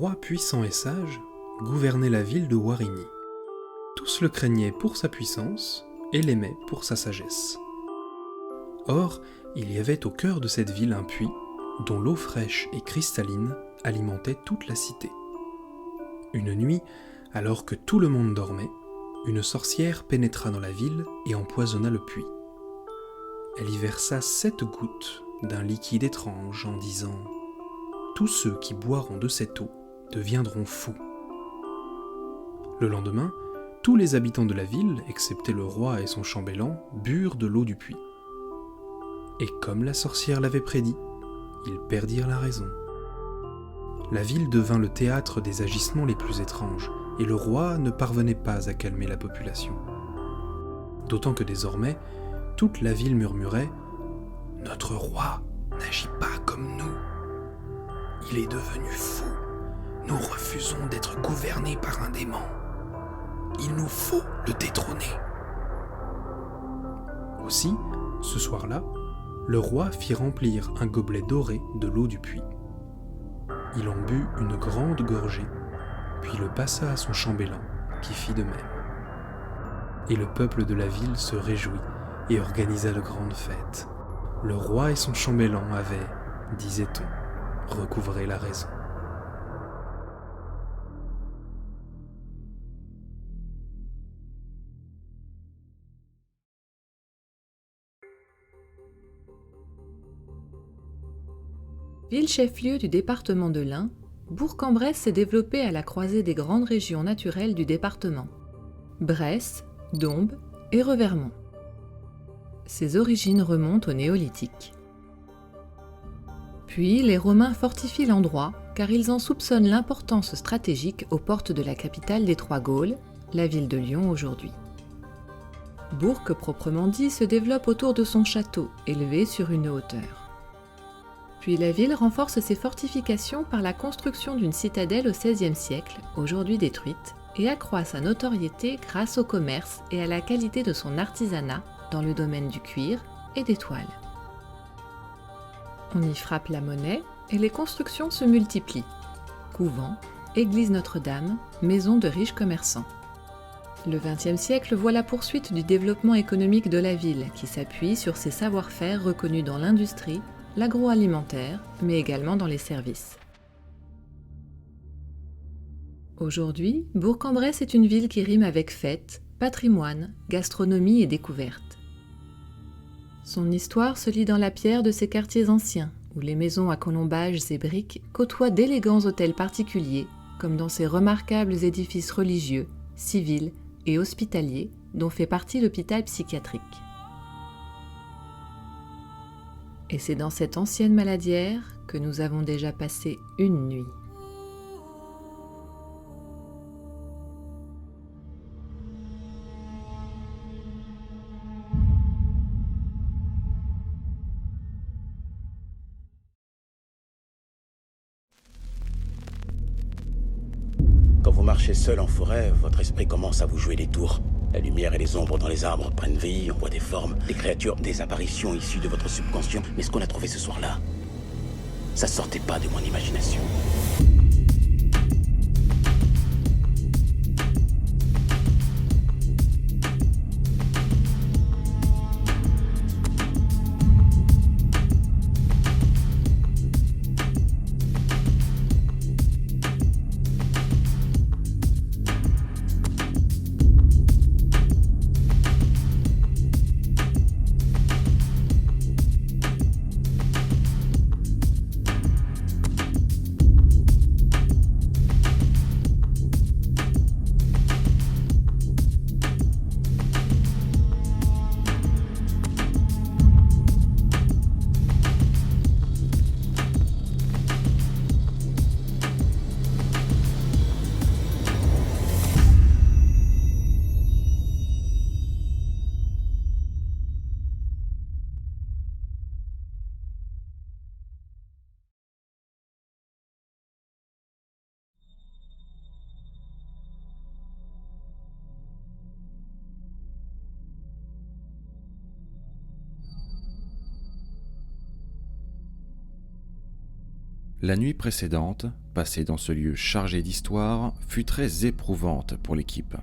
roi puissant et sage gouvernait la ville de Warigny. Tous le craignaient pour sa puissance et l'aimaient pour sa sagesse. Or, il y avait au cœur de cette ville un puits dont l'eau fraîche et cristalline alimentait toute la cité. Une nuit, alors que tout le monde dormait, une sorcière pénétra dans la ville et empoisonna le puits. Elle y versa 7 gouttes d'un liquide étrange en disant « Tous ceux qui boiront de cette eau deviendront fous. » Le lendemain, tous les habitants de la ville, excepté le roi et son chambellan, burent de l'eau du puits. Et comme la sorcière l'avait prédit, ils perdirent la raison. La ville devint le théâtre des agissements les plus étranges, et le roi ne parvenait pas à calmer la population. D'autant que désormais, toute la ville murmurait « Notre roi n'agit pas comme nous. Il est devenu fou. Nous refusons d'être gouvernés par un démon. Il nous faut le détrôner. » Aussi, ce soir-là, le roi fit remplir un gobelet doré de l'eau du puits. Il en but une grande gorgée, puis le passa à son chambellan, qui fit de même. Et le peuple de la ville se réjouit et organisa de grandes fêtes. Le roi et son chambellan avaient, disait-on, recouvré la raison. Ville chef-lieu du département de l'Ain, Bourg-en-Bresse s'est développé à la croisée des grandes régions naturelles du département, Bresse, Dombes et Revermont. Ses origines remontent au néolithique. Puis les Romains fortifient l'endroit car ils en soupçonnent l'importance stratégique aux portes de la capitale des Trois Gaules, la ville de Lyon aujourd'hui. Bourg proprement dit se développe autour de son château, élevé sur une hauteur. Puis la ville renforce ses fortifications par la construction d'une citadelle au XVIe siècle, aujourd'hui détruite, et accroît sa notoriété grâce au commerce et à la qualité de son artisanat dans le domaine du cuir et des toiles. On y frappe la monnaie et les constructions se multiplient. Couvent, église Notre-Dame, maisons de riches commerçants. Le XXe siècle voit la poursuite du développement économique de la ville qui s'appuie sur ses savoir-faire reconnus dans l'industrie, l'agroalimentaire, mais également dans les services. Aujourd'hui, Bourg-en-Bresse est une ville qui rime avec fête, patrimoine, gastronomie et découverte. Son histoire se lit dans la pierre de ses quartiers anciens, où les maisons à colombages et briques côtoient d'élégants hôtels particuliers, comme dans ces remarquables édifices religieux, civils et hospitaliers, dont fait partie l'hôpital psychiatrique. Et c'est dans cette ancienne maladière que nous avons déjà passé une nuit. Quand vous marchez seul en forêt, votre esprit commence à vous jouer des tours. La lumière et les ombres dans les arbres prennent vie, on voit des formes, des créatures, des apparitions issues de votre subconscient. Mais ce qu'on a trouvé ce soir-là, ça sortait pas de mon imagination. La nuit précédente, passée dans ce lieu chargé d'histoire, fut très éprouvante pour l'équipe.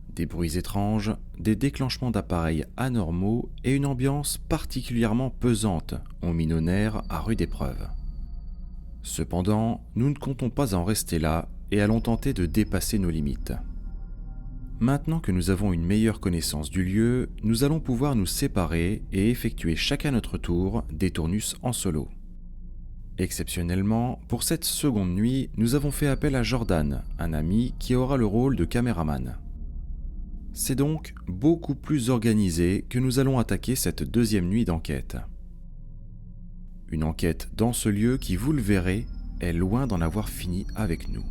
Des bruits étranges, des déclenchements d'appareils anormaux et une ambiance particulièrement pesante ont mis nos nerfs à rude épreuve. Cependant, nous ne comptons pas en rester là et allons tenter de dépasser nos limites. Maintenant que nous avons une meilleure connaissance du lieu, nous allons pouvoir nous séparer et effectuer chacun notre tour des tournus en solo. Exceptionnellement, pour cette seconde nuit, nous avons fait appel à Jordan, un ami qui aura le rôle de caméraman. C'est donc beaucoup plus organisé que nous allons attaquer cette deuxième nuit d'enquête. Une enquête dans ce lieu qui, vous le verrez, est loin d'en avoir fini avec nous.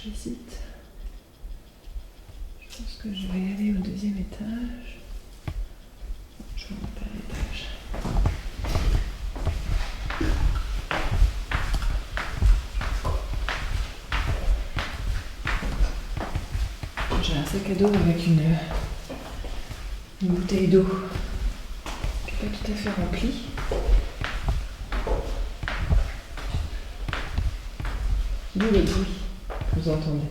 J'hésite. Je pense que je vais aller au deuxième étage. Je vais monter à l'étage. J'ai un sac à dos avec une bouteille d'eau qui n'est pas tout à fait remplie. D'où le bruit que vous entendez.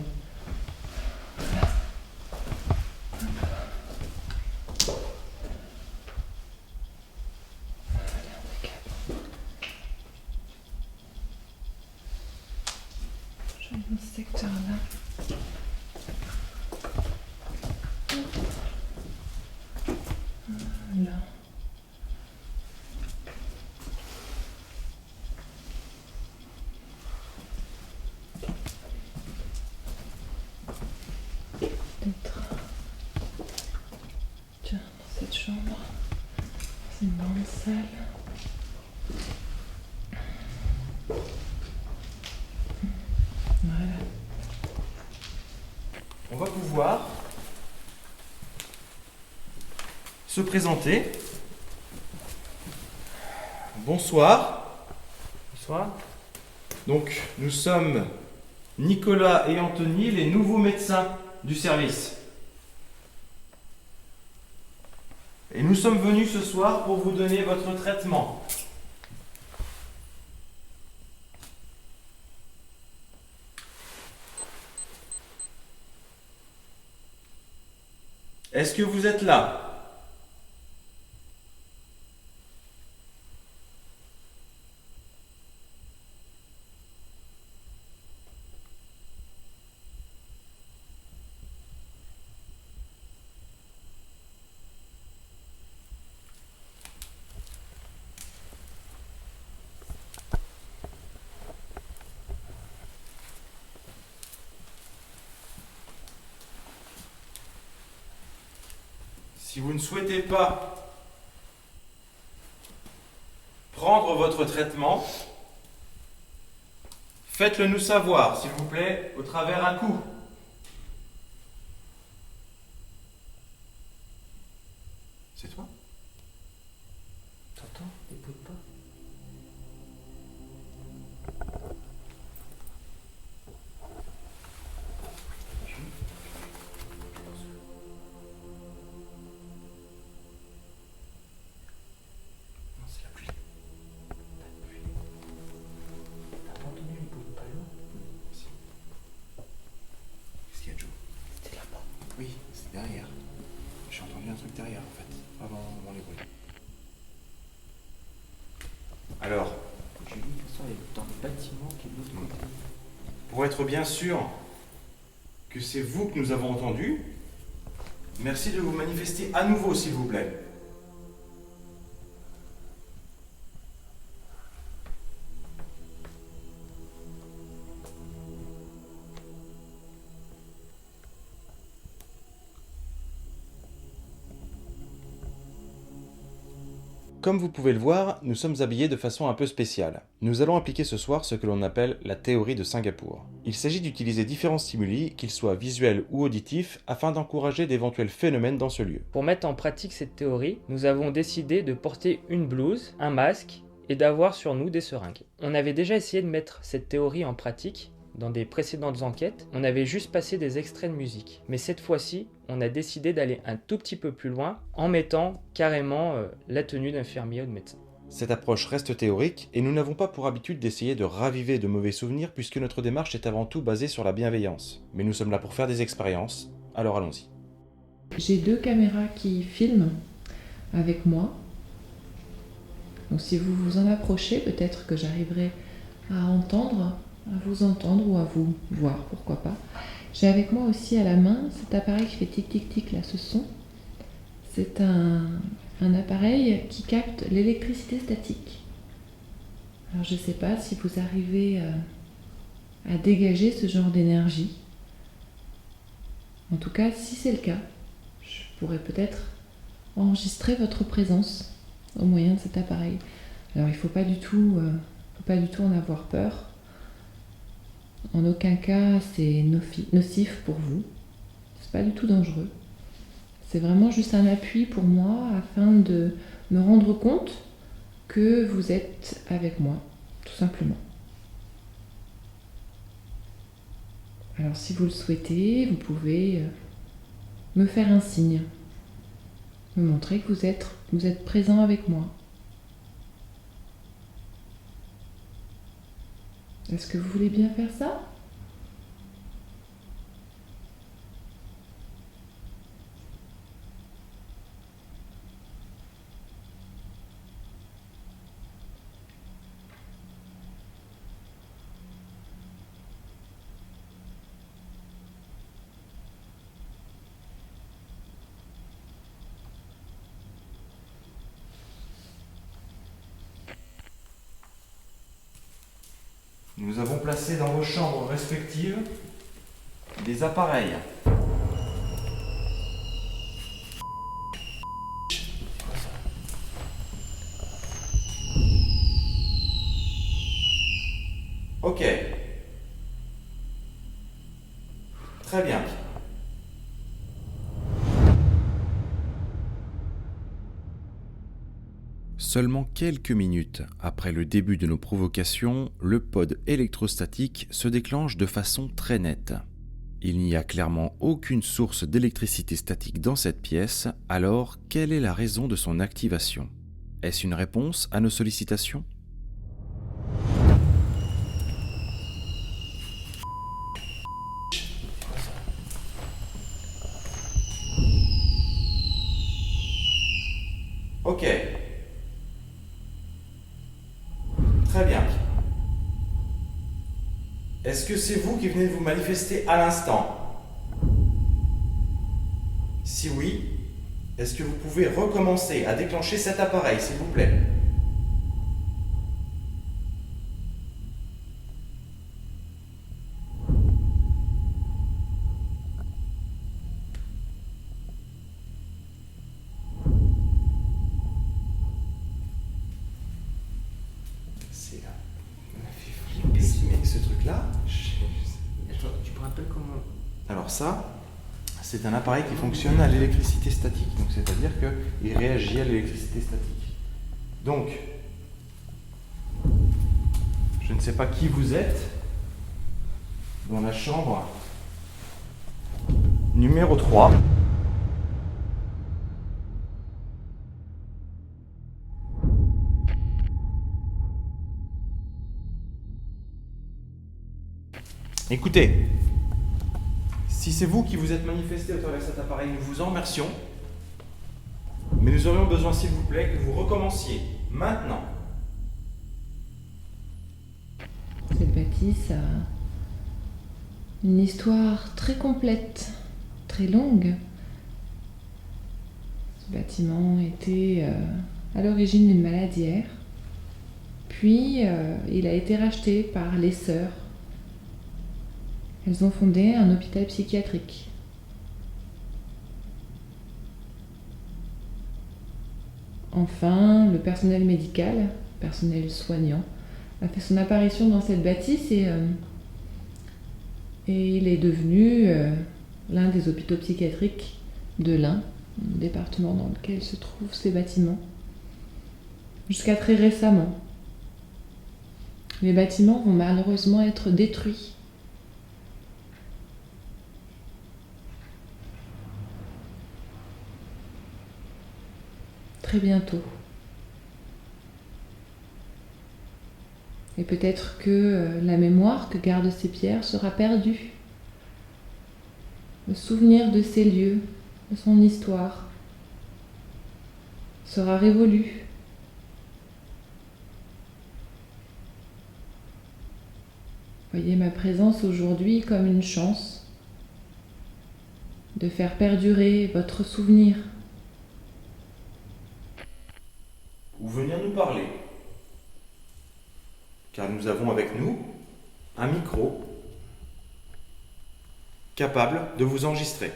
Voilà. Je vais dans ce secteur-là. Voilà. Peut-être. Tiens, dans cette chambre. C'est une grande salle. Voilà. On va pouvoir se présenter. Bonsoir. Bonsoir. Donc, nous sommes Nicolas et Anthony, les nouveaux médecins du service. Et nous sommes venus ce soir pour vous donner votre traitement. Est-ce que vous êtes là ? Si vous ne souhaitez pas prendre votre traitement, faites-le nous savoir, s'il vous plaît, au travers un coup. C'est toi ? T'entends ? Écoute pas. Oui, c'est derrière. J'ai entendu un truc derrière en fait, avant les bruits. Alors, J'ai vu que ça est dans le bâtiment qui est de l'autre côté. pour être bien sûr que c'est vous que nous avons entendu, merci de vous manifester à nouveau s'il vous plaît. Comme vous pouvez le voir, nous sommes habillés de façon un peu spéciale. Nous allons appliquer ce soir ce que l'on appelle la théorie de Singapour. Il s'agit d'utiliser différents stimuli, qu'ils soient visuels ou auditifs, afin d'encourager d'éventuels phénomènes dans ce lieu. Pour mettre en pratique cette théorie, nous avons décidé de porter une blouse, un masque et d'avoir sur nous des seringues. On avait déjà essayé de mettre cette théorie en pratique dans des précédentes enquêtes, on avait juste passé des extraits de musique. Mais cette fois-ci, on a décidé d'aller un tout petit peu plus loin en mettant carrément la tenue d'infirmier ou de médecin. Cette approche reste théorique et nous n'avons pas pour habitude d'essayer de raviver de mauvais souvenirs puisque notre démarche est avant tout basée sur la bienveillance. Mais nous sommes là pour faire des expériences, alors allons-y. J'ai 2 caméras qui filment avec moi. Donc si vous vous en approchez, peut-être que j'arriverai à vous entendre ou à vous voir, pourquoi pas. J'ai avec moi aussi à la main cet appareil qui fait tic-tic-tic, là, ce son. C'est un appareil qui capte l'électricité statique. Alors je ne sais pas si vous arrivez à dégager ce genre d'énergie. En tout cas, si c'est le cas, je pourrais peut-être enregistrer votre présence au moyen de cet appareil. Alors il ne faut pas du tout en avoir peur. En aucun cas c'est nocif pour vous. C'est pas du tout dangereux. C'est vraiment juste un appui pour moi afin de me rendre compte que vous êtes avec moi, tout simplement. Alors si vous le souhaitez, vous pouvez me faire un signe, me montrer que vous êtes présent avec moi. Est-ce que vous voulez bien faire ça ? Nous avons placé dans vos chambres respectives des appareils. Ok. Très bien. Seulement quelques minutes après le début de nos provocations, le pod électrostatique se déclenche de façon très nette. Il n'y a clairement aucune source d'électricité statique dans cette pièce, alors quelle est la raison de son activation ? Est-ce une réponse à nos sollicitations ? Ok. Très bien. Est-ce que c'est vous qui venez de vous manifester à l'instant ? Si oui, est-ce que vous pouvez recommencer à déclencher cet appareil, s'il vous plaît ? C'est là. On a fait flipper. Mais ce truc-là, Attends, tu me rappelles comment... alors ça, c'est un appareil qui fonctionne à l'électricité statique. Donc c'est-à-dire qu'il réagit à l'électricité statique. Donc, je ne sais pas qui vous êtes dans la chambre numéro 3. Écoutez, si c'est vous qui vous êtes manifesté au travers de cet appareil, nous vous en remercions. Mais nous aurions besoin, s'il vous plaît, que vous recommenciez maintenant. Cette bâtisse a une histoire très complète, très longue. Ce bâtiment était à l'origine d'une maladière, puis il a été racheté par les sœurs. Elles ont fondé un hôpital psychiatrique. Enfin, le personnel médical, personnel soignant, a fait son apparition dans cette bâtisse et il est devenu l'un des hôpitaux psychiatriques de l'Ain, le département dans lequel se trouvent ces bâtiments, jusqu'à très récemment. Les bâtiments vont malheureusement être détruits. Très bientôt. Et peut-être que la mémoire que gardent ces pierres sera perdue. Le souvenir de ces lieux, de son histoire, sera révolu. Voyez ma présence aujourd'hui comme une chance de faire perdurer votre souvenir. Ou venir nous parler. Car nous avons avec nous un micro capable de vous enregistrer.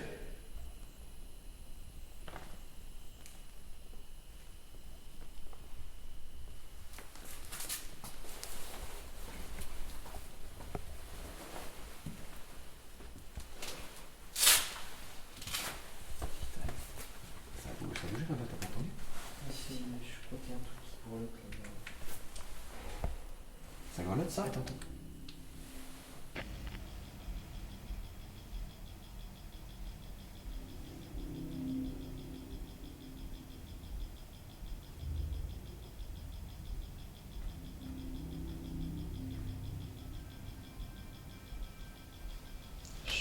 Ça a bougé quand t'as pas entendu? Si, je crois qu'il y a un truc qui pour le Ça grelette ça? Attends.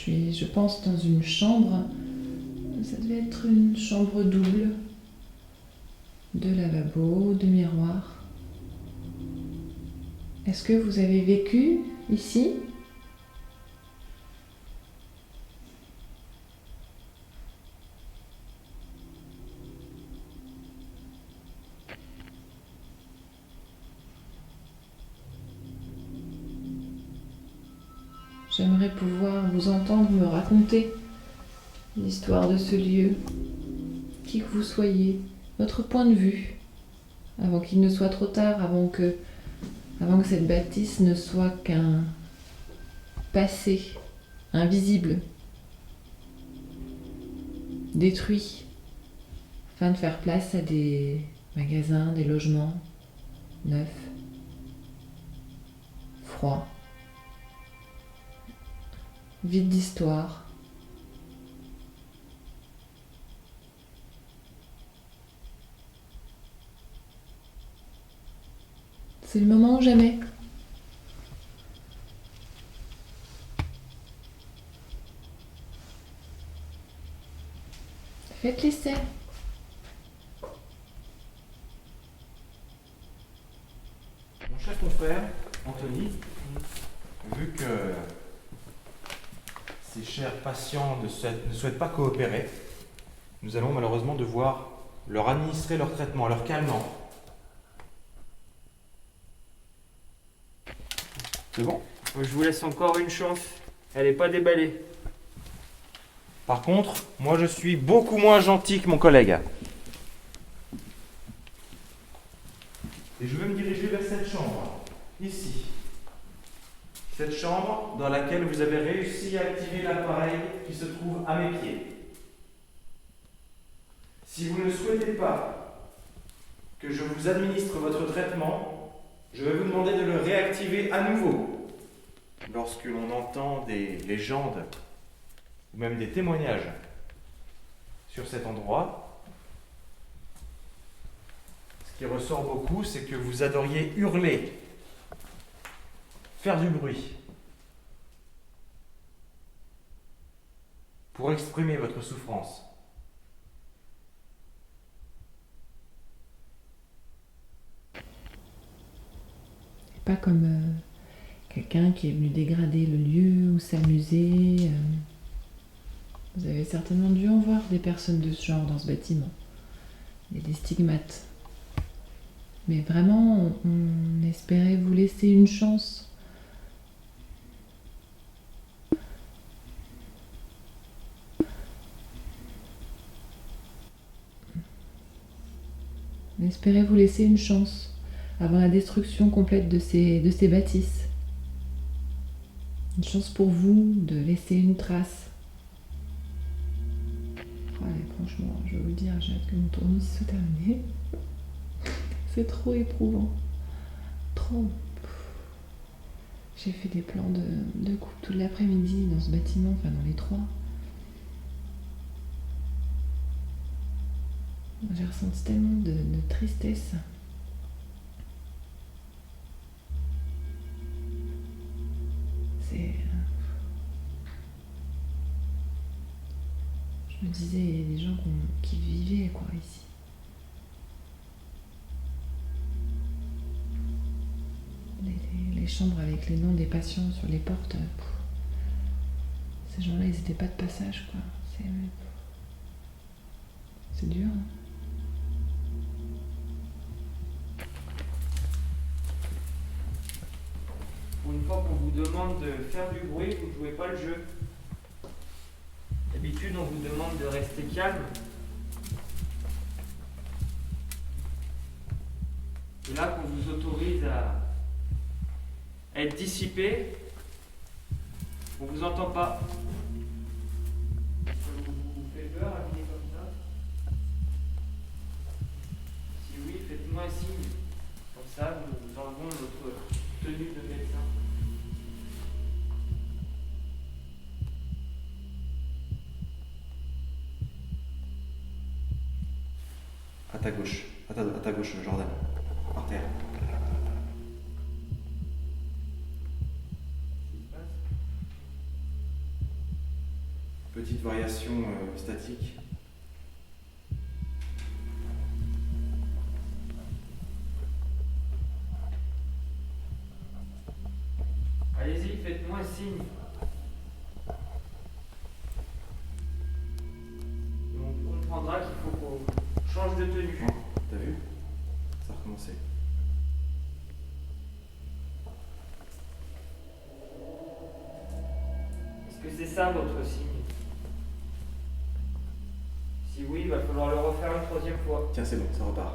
Je pense, dans une chambre. Ça devait être une chambre double. 2 lavabos, 2 miroirs. Est-ce que vous avez vécu ici ? J'aimerais pouvoir vous entendre me raconter l'histoire de ce lieu, qui que vous soyez, votre point de vue, avant qu'il ne soit trop tard, avant que cette bâtisse ne soit qu'un passé invisible, détruit, afin de faire place à des magasins, des logements neufs, froids, vides d'histoire. C'est le moment ou jamais. Faites l'essai. Mon cher confrère, Anthony, vu que ces chers patients ne souhaitent pas coopérer, nous allons malheureusement devoir leur administrer leur traitement, leur calmant. C'est bon? Je vous laisse encore une chance. Elle n'est pas déballée. Par contre, moi je suis beaucoup moins gentil que mon collègue. Et je vais me diriger vers cette chambre, ici. Cette chambre dans laquelle vous avez réussi à activer l'appareil qui se trouve à mes pieds. Si vous ne souhaitez pas que je vous administre votre traitement, je vais vous demander de le réactiver à nouveau. Lorsque l'on entend des légendes ou même des témoignages sur cet endroit, ce qui ressort beaucoup, c'est que vous adoriez hurler, faire du bruit, pour exprimer votre souffrance. Pas comme quelqu'un qui est venu dégrader le lieu ou s'amuser. Vous avez certainement dû en voir des personnes de ce genre dans ce bâtiment. Il y a des stigmates. Mais vraiment, on espérait vous laisser une chance. On espérait vous laisser une chance avant la destruction complète de ces bâtisses. Une chance pour vous de laisser une trace. Allez, franchement, je vais vous le dire, j'ai hâte que mon tournus soit terminé. C'est trop éprouvant. Trop. J'ai fait des plans de coupe toute l'après-midi dans ce bâtiment, enfin dans les 3. J'ai ressenti tellement de tristesse. Je me disais, il y a des gens qui vivaient quoi ici. Les chambres avec les noms des patients sur les portes. Ces gens-là, ils n'étaient pas de passage quoi. C'est dur. Hein. Pour une fois qu'on vous demande de faire du bruit, vous ne jouez pas le jeu. D'habitude, on vous demande de rester calme. Et là, qu'on vous autorise à être dissipé, on vous entend pas. Ça vous fait peur à venir comme ça? Si oui, faites-moi un signe. Comme ça, nous enlevons votre tenue de médecin. À ta gauche, Jordan. Par terre. Petite variation statique. Allez-y, faites-moi un signe. On comprendra qu'il faut qu'on change de tenue. Oh, t'as vu? Ça a recommencé. Est-ce que c'est ça votre signe? Si oui, il va falloir le refaire une 3e fois. Tiens, c'est bon, ça repart.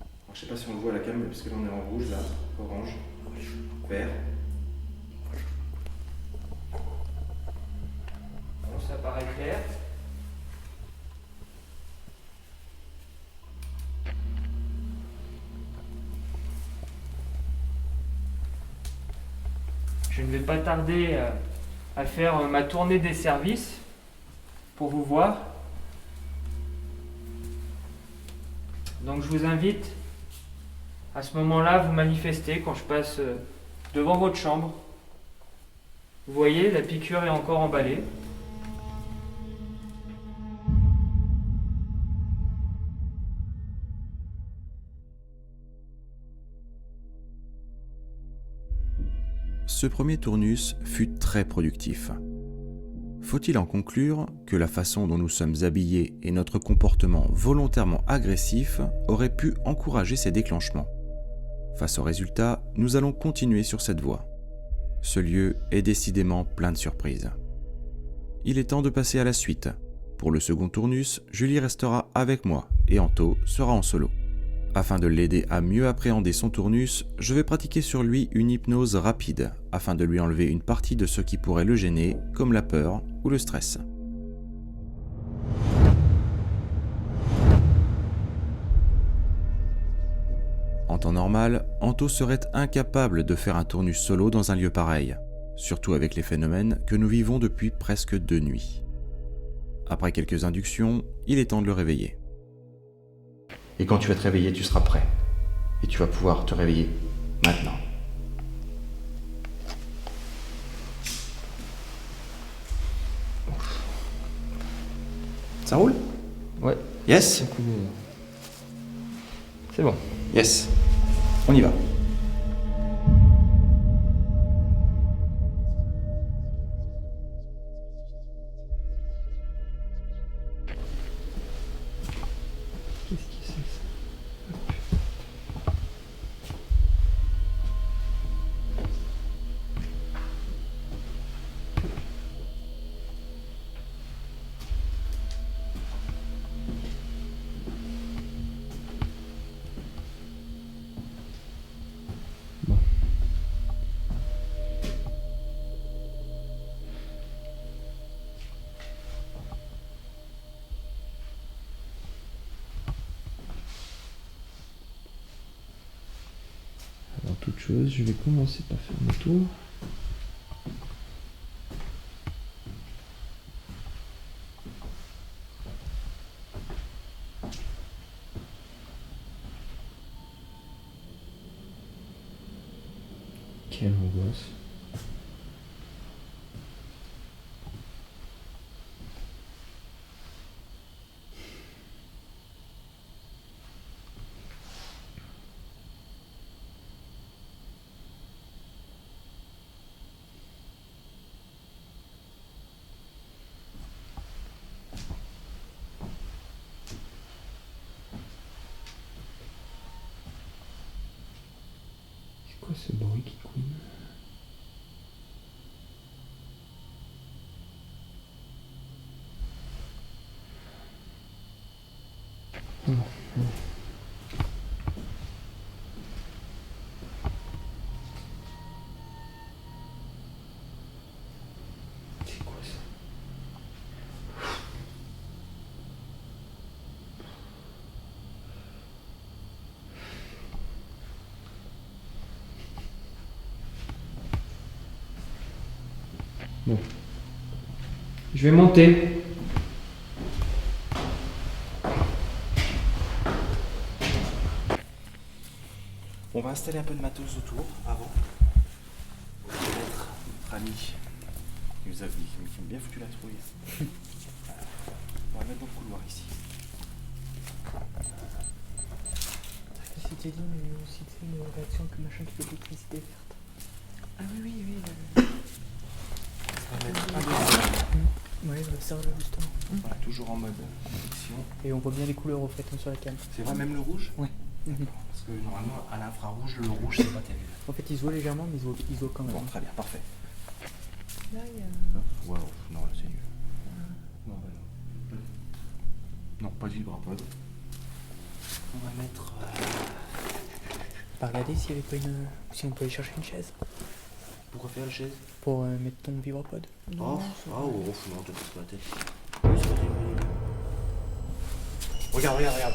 Alors, je sais pas si on le voit à la cam, puisque là on est en rouge, là, orange, vert. Bon, ça paraît clair. Je ne vais pas tarder à faire ma tournée des services pour vous voir. Donc je vous invite à ce moment-là à vous manifester quand je passe devant votre chambre. Vous voyez, la piqûre est encore emballée. Ce premier tournus fut très productif. Faut-il en conclure que la façon dont nous sommes habillés et notre comportement volontairement agressif auraient pu encourager ces déclenchements? Face au résultat, nous allons continuer sur cette voie. Ce lieu est décidément plein de surprises. Il est temps de passer à la suite. Pour le second tournus, Julie restera avec moi et Anto sera en solo. Afin de l'aider à mieux appréhender son tournus, je vais pratiquer sur lui une hypnose rapide, afin de lui enlever une partie de ce qui pourrait le gêner, comme la peur ou le stress. En temps normal, Anto serait incapable de faire un tournus solo dans un lieu pareil, surtout avec les phénomènes que nous vivons depuis presque 2 nuits. Après quelques inductions, il est temps de le réveiller. Et quand tu vas te réveiller, tu seras prêt. Et tu vas pouvoir te réveiller maintenant. Ça roule? Ouais. Yes? C'est bon. Yes. On y va. chose. Je vais commencer par faire mon tour. Quelle angoisse. C'est quoi ce bruit qui couine? C'est quoi ça? Bon. Je vais monter. On va installer un peu de matos autour avant. On va mettre notre ami qui nous a bien foutu la trouille. Voilà. On va mettre dans le couloir ici. C'était dit, mais aussi une réaction que machin qui fait de l'électricité verte. Ah oui, oui, oui. On va mettre un deuxième. Ouais, ça va justement. Voilà, toujours en mode protection. Et on voit bien les couleurs au fait sur la cam. C'est vrai, même le rouge? Ouais. Parce que normalement, à l'infrarouge, le rouge, c'est pas terrible. En fait, il se voit légèrement, mais il se voit quand même. Bon, très bien, parfait. Là, il y a... Ouais, non, là, c'est nul. Non, bah non. Non, pas de vibrapod. On va mettre... Pas regarder s'il y avait pas une... si on peut aller chercher une chaise Pourquoi faire la chaise? pour mettre ton vibropod. Non, non, te passe pas la tête. Oui, c'est pas terrible. Regarde.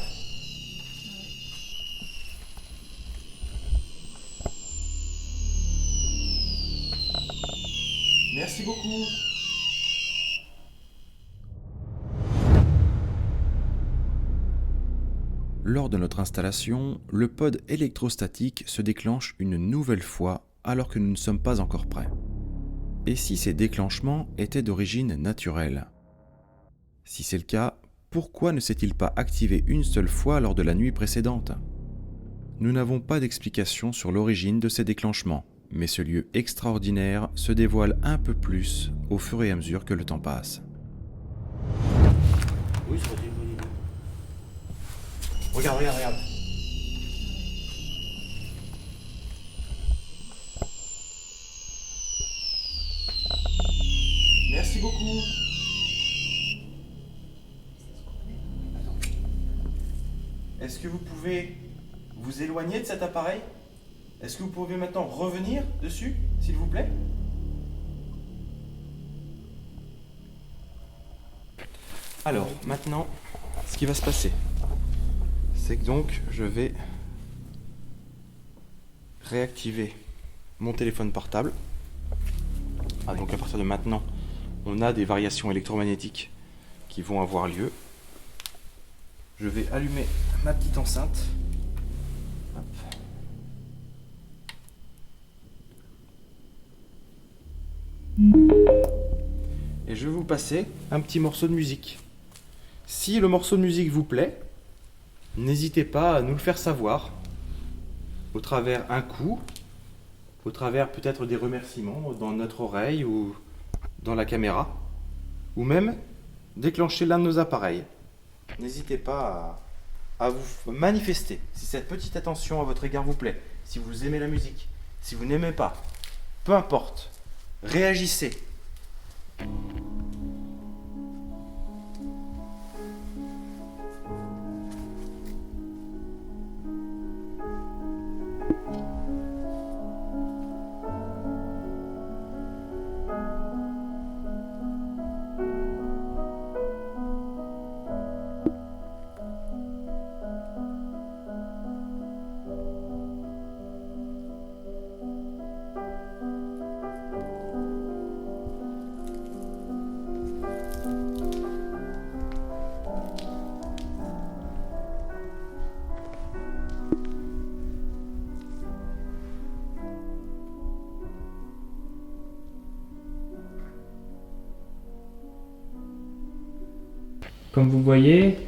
Merci beaucoup. Lors de notre installation, le pod électrostatique se déclenche une nouvelle fois alors que nous ne sommes pas encore prêts. Et si ces déclenchements étaient d'origine naturelle? Si c'est le cas, pourquoi ne s'est-il pas activé une seule fois lors de la nuit précédente? Nous n'avons pas d'explication sur l'origine de ces déclenchements, mais ce lieu extraordinaire se dévoile un peu plus au fur et à mesure que le temps passe. Oui, c'est pas une bonne idée. Regarde. Merci beaucoup. Est-ce que vous pouvez vous éloigner de cet appareil? Est-ce que vous pouvez maintenant revenir dessus, s'il vous plaît? Alors, maintenant, ce qui va se passer, c'est que donc je vais réactiver mon téléphone portable. Ah, donc à partir de maintenant, on a des variations électromagnétiques qui vont avoir lieu. Je vais allumer ma petite enceinte. Hop. Et je vais vous passer un petit morceau de musique. Si le morceau de musique vous plaît, n'hésitez pas à nous le faire savoir au travers un coup, au travers peut-être des remerciements dans notre oreille ou dans la caméra, ou même déclencher l'un de nos appareils. N'hésitez pas à vous manifester si cette petite attention à votre égard vous plaît, si vous aimez la musique, si vous n'aimez pas, peu importe, réagissez. Comme vous voyez,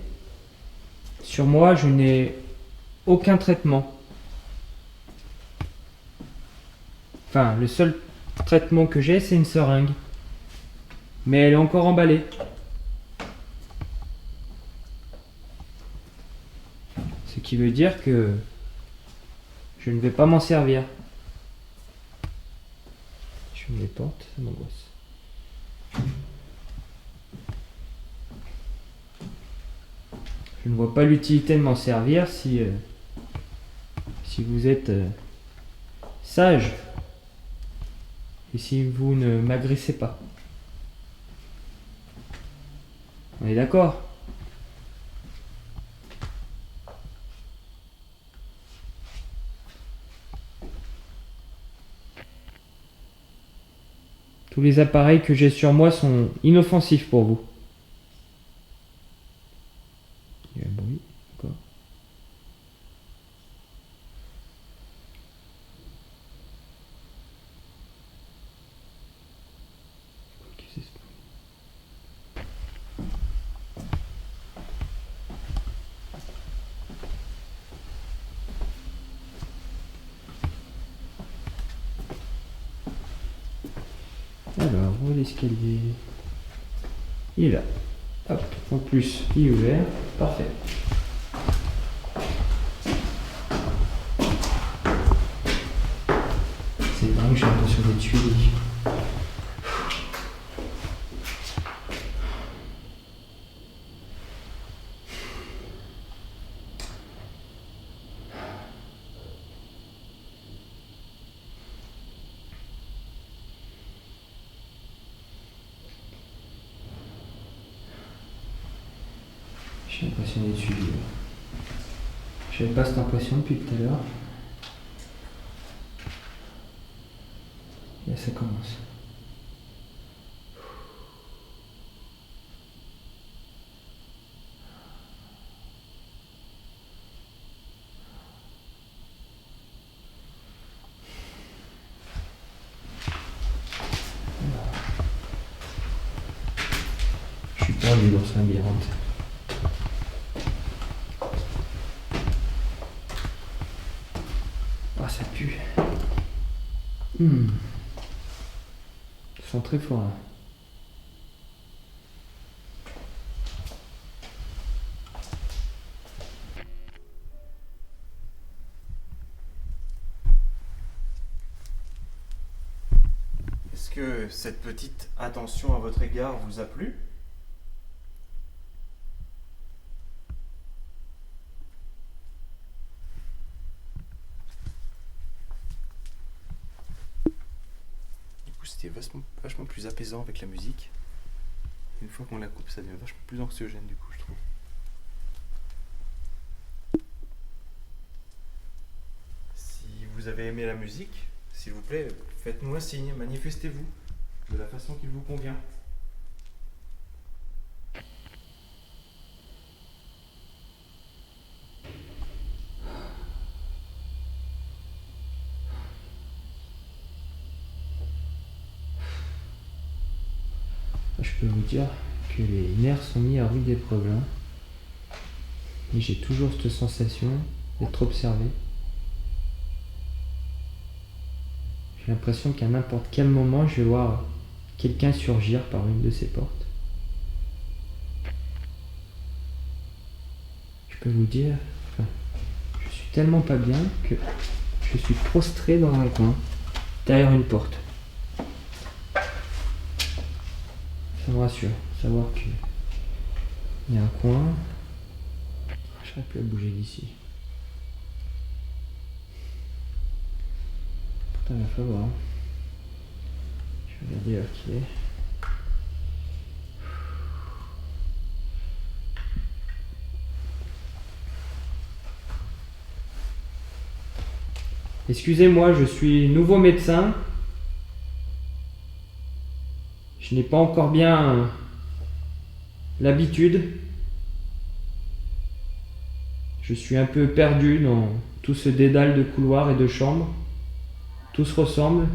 sur moi, je n'ai aucun traitement. Enfin, le seul traitement que j'ai, c'est une seringue. Mais elle est encore emballée. Ce qui veut dire que je ne vais pas m'en servir. Je me les porte, ça m'angoisse. Je ne vois pas l'utilité de m'en servir si vous êtes sage et si vous ne m'agressez pas. On est d'accord? Tous les appareils que j'ai sur moi sont inoffensifs pour vous. Il y a un bruit, encore. Qu'est-ce que c'est ? Alors, où est l'escalier? Il est là. Hop, en plus, il est ouvert. Parfait. C'est dingue, j'ai l'impression d'être suivi. J'ai l'impression d'être suivi. J'avais pas cette impression depuis tout à l'heure. Et là, ça commence. Je suis perdu dans ce labyrinthe. Ah, ça pue. Ça sent très fort là. Est-ce que cette petite attention à votre égard vous a plu? C'était vachement plus apaisant avec la musique. Une fois qu'on la coupe, ça devient vachement plus anxiogène du coup, je trouve. Si vous avez aimé la musique, s'il vous plaît, faites-nous un signe, manifestez-vous de la façon qui vous convient. Je peux vous dire que les nerfs sont mis à rude épreuve là. Et j'ai toujours cette sensation d'être observé. J'ai l'impression qu'à n'importe quel moment, je vais voir quelqu'un surgir par une de ces portes. Je peux vous dire, je suis tellement pas bien que je suis prostré dans un coin, derrière une porte. Ça me rassure, savoir qu'il y a un coin. Je n'arrive plus à bouger d'ici. Pourtant, il va falloir. Je vais regarder l'heure qu'il est. Excusez-moi, je suis nouveau médecin. Je n'ai pas encore bien l'habitude. Je suis un peu perdu dans tout ce dédale de couloirs et de chambres. Tout se ressemble.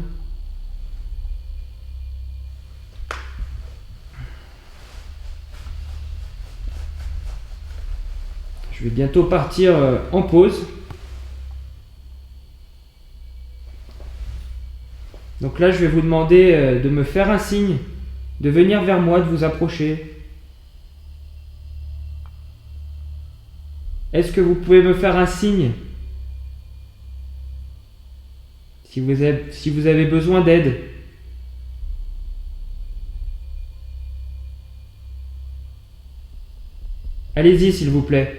Je vais bientôt partir en pause. Donc là, je vais vous demander de me faire un signe, de venir vers moi, de vous approcher. Est-ce que vous pouvez me faire un signe si vous avez besoin d'aide? Allez-y, s'il vous plaît.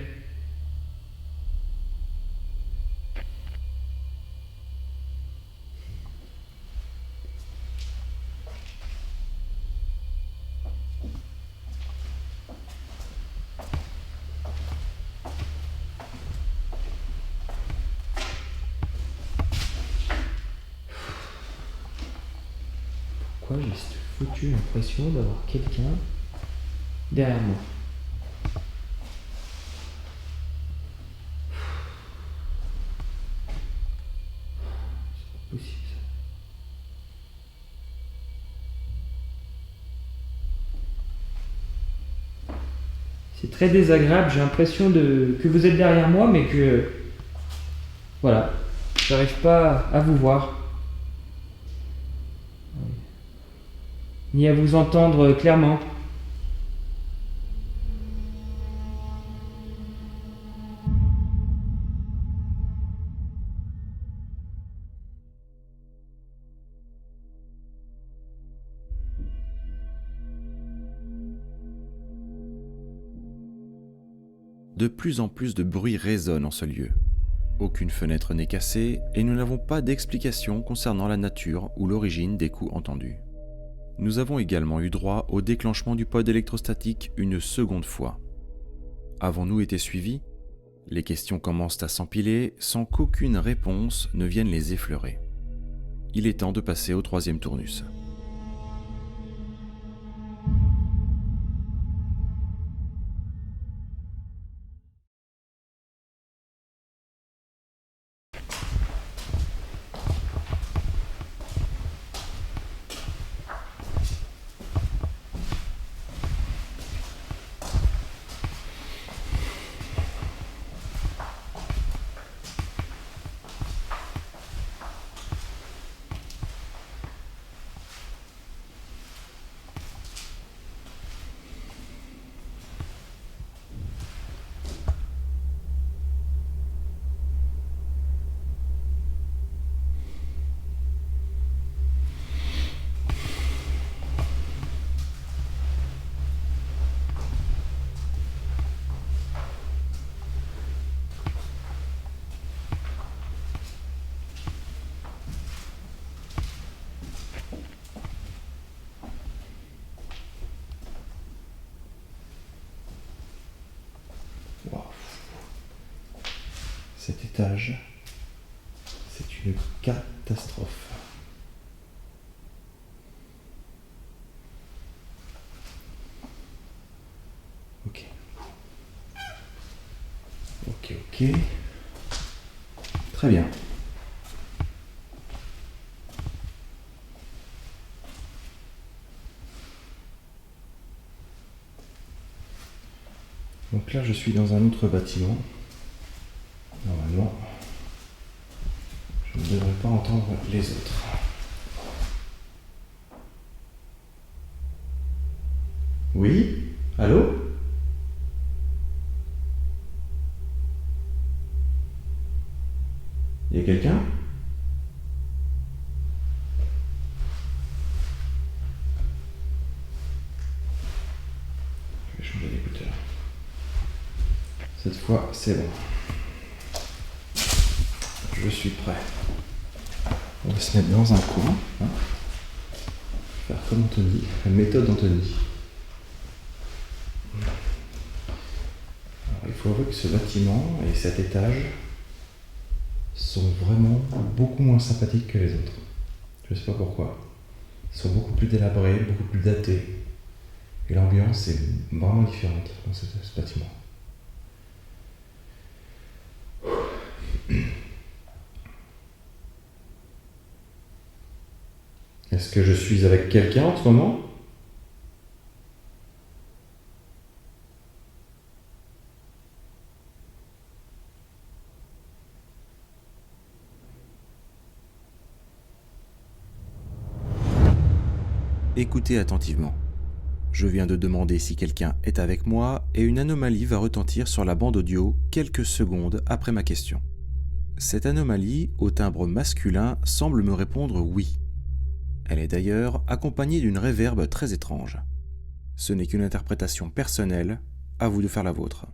Pourquoi j'ai cette foutue impression d'avoir quelqu'un derrière moi? C'est pas possible ça. C'est très désagréable, j'ai l'impression que vous êtes derrière moi, mais que... Voilà, j'arrive pas à vous voir. Ni à vous entendre clairement. De plus en plus de bruit résonne en ce lieu. Aucune fenêtre n'est cassée et nous n'avons pas d'explication concernant la nature ou l'origine des coups entendus. Nous avons également eu droit au déclenchement du pod électrostatique une seconde fois. Avons-nous été suivis? Les questions commencent à s'empiler sans qu'aucune réponse ne vienne les effleurer. Il est temps de passer au 3e tournus. Cet étage, c'est une catastrophe. Ok. Très bien. Donc là, je suis dans un autre bâtiment. Normalement, je ne devrais pas entendre les autres. Oui? Allô? Il y a quelqu'un? Je vais changer d'écouteur. Cette fois, c'est bon. Je suis prêt. On va se mettre dans un coin. Faire comme Anthony, la méthode Anthony. Alors, il faut avouer que ce bâtiment et cet étage sont vraiment beaucoup moins sympathiques que les autres. Je ne sais pas pourquoi. Ils sont beaucoup plus délabrés, beaucoup plus datés. Et l'ambiance est vraiment différente dans ce bâtiment. Est-ce que je suis avec quelqu'un en ce moment? Écoutez attentivement. Je viens de demander si quelqu'un est avec moi et une anomalie va retentir sur la bande audio quelques secondes après ma question. Cette anomalie, au timbre masculin, semble me répondre oui. Elle est d'ailleurs accompagnée d'une réverbe très étrange. Ce n'est qu'une interprétation personnelle, à vous de faire la vôtre.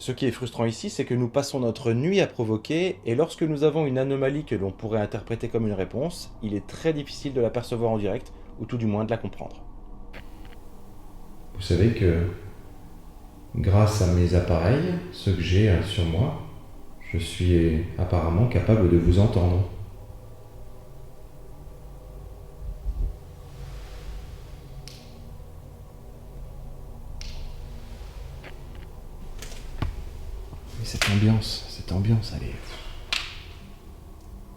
Ce qui est frustrant ici, c'est que nous passons notre nuit à provoquer, et lorsque nous avons une anomalie que l'on pourrait interpréter comme une réponse, il est très difficile de la percevoir en direct, ou tout du moins de la comprendre. Vous savez que, grâce à mes appareils, ceux que j'ai sur moi, je suis apparemment capable de vous entendre. Mais cette ambiance, elle est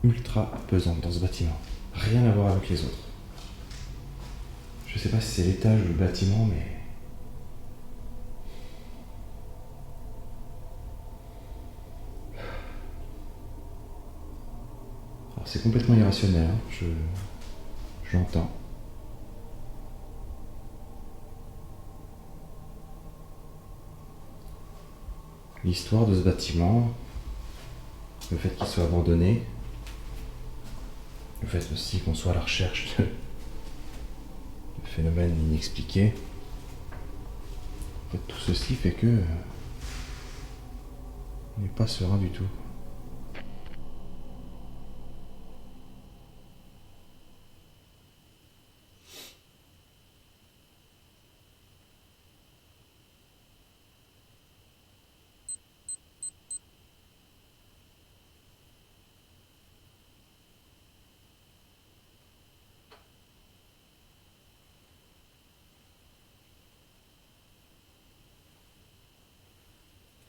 ultra pesante dans ce bâtiment. Rien à voir avec les autres. Je sais pas si c'est l'étage ou le bâtiment, mais... Alors c'est complètement irrationnel, hein. J'entends. L'histoire de ce bâtiment, le fait qu'il soit abandonné, le fait aussi qu'on soit à la recherche de phénomènes inexpliqués, en fait, tout ceci fait que on n'est pas serein du tout.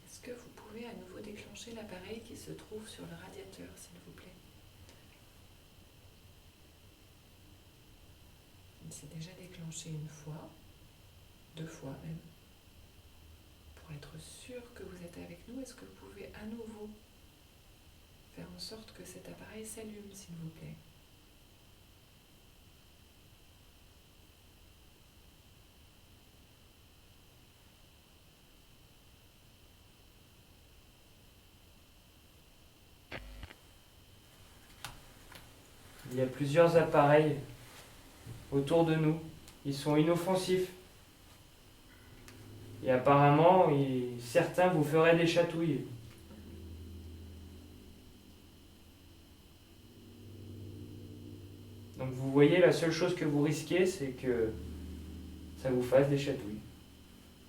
Est-ce que vous pouvez à nouveau déclencher l'appareil qui se trouve sur le radiateur, s'il vous plaît? Il s'est déjà déclenché une fois, 2 fois même. Pour être sûr que vous êtes avec nous, est-ce que vous pouvez à nouveau faire en sorte que cet appareil s'allume, s'il vous plaît? Il y a plusieurs appareils autour de nous. Ils sont inoffensifs. Et apparemment, certains vous feraient des chatouilles. Donc vous voyez, la seule chose que vous risquez, c'est que ça vous fasse des chatouilles.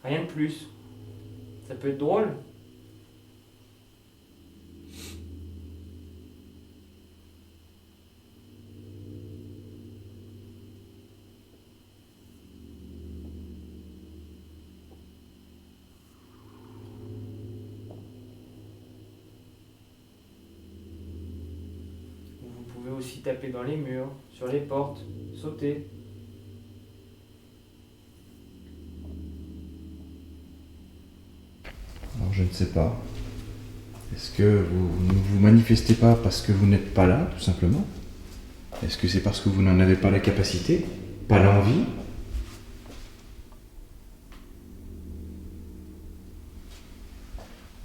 Rien de plus. Ça peut être drôle. Vous pouvez aussi taper dans les murs, sur les portes, sauter. Alors je ne sais pas. Est-ce que vous ne vous manifestez pas parce que vous n'êtes pas là, tout simplement? Est-ce que c'est parce que vous n'en avez pas la capacité, pas l'envie?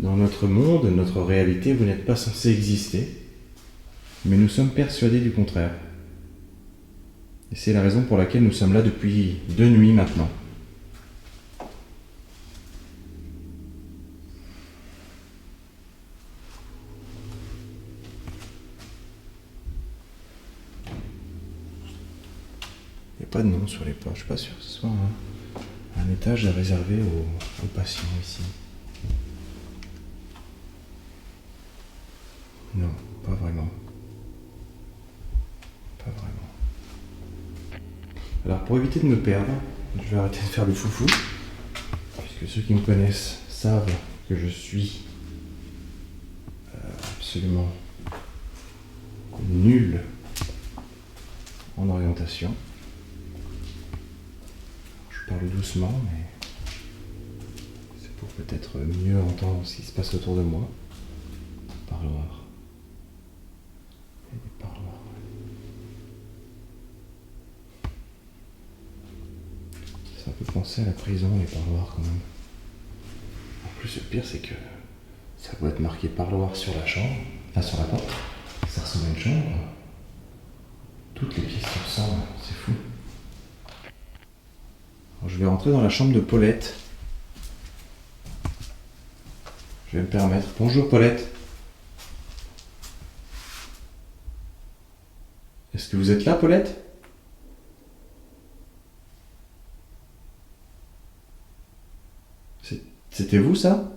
Dans notre monde, notre réalité, vous n'êtes pas censé exister, mais nous sommes persuadés du contraire. Et c'est la raison pour laquelle nous sommes là depuis 2 nuits maintenant. Il n'y a pas de nom sur les portes, je suis pas sûr que ce soit un étage réservé aux patients ici. Non, pas vraiment. Pas vraiment. Alors pour éviter de me perdre, je vais arrêter de faire le foufou, puisque ceux qui me connaissent savent que je suis absolument nul en orientation. Je parle doucement, mais c'est pour peut-être mieux entendre ce qui se passe autour de moi. Parloir. Il y a des parloirs. Ça peut penser à la prison, les parloirs quand même. En plus, le pire, c'est que ça doit être marqué parloir sur la chambre, sur la porte. Ça ressemble à une chambre. Toutes les pièces se ressemblent, c'est fou. Alors, je vais rentrer dans la chambre de Paulette. Je vais me permettre. Bonjour Paulette. Est-ce que vous êtes là, Paulette ? C'était vous, ça ?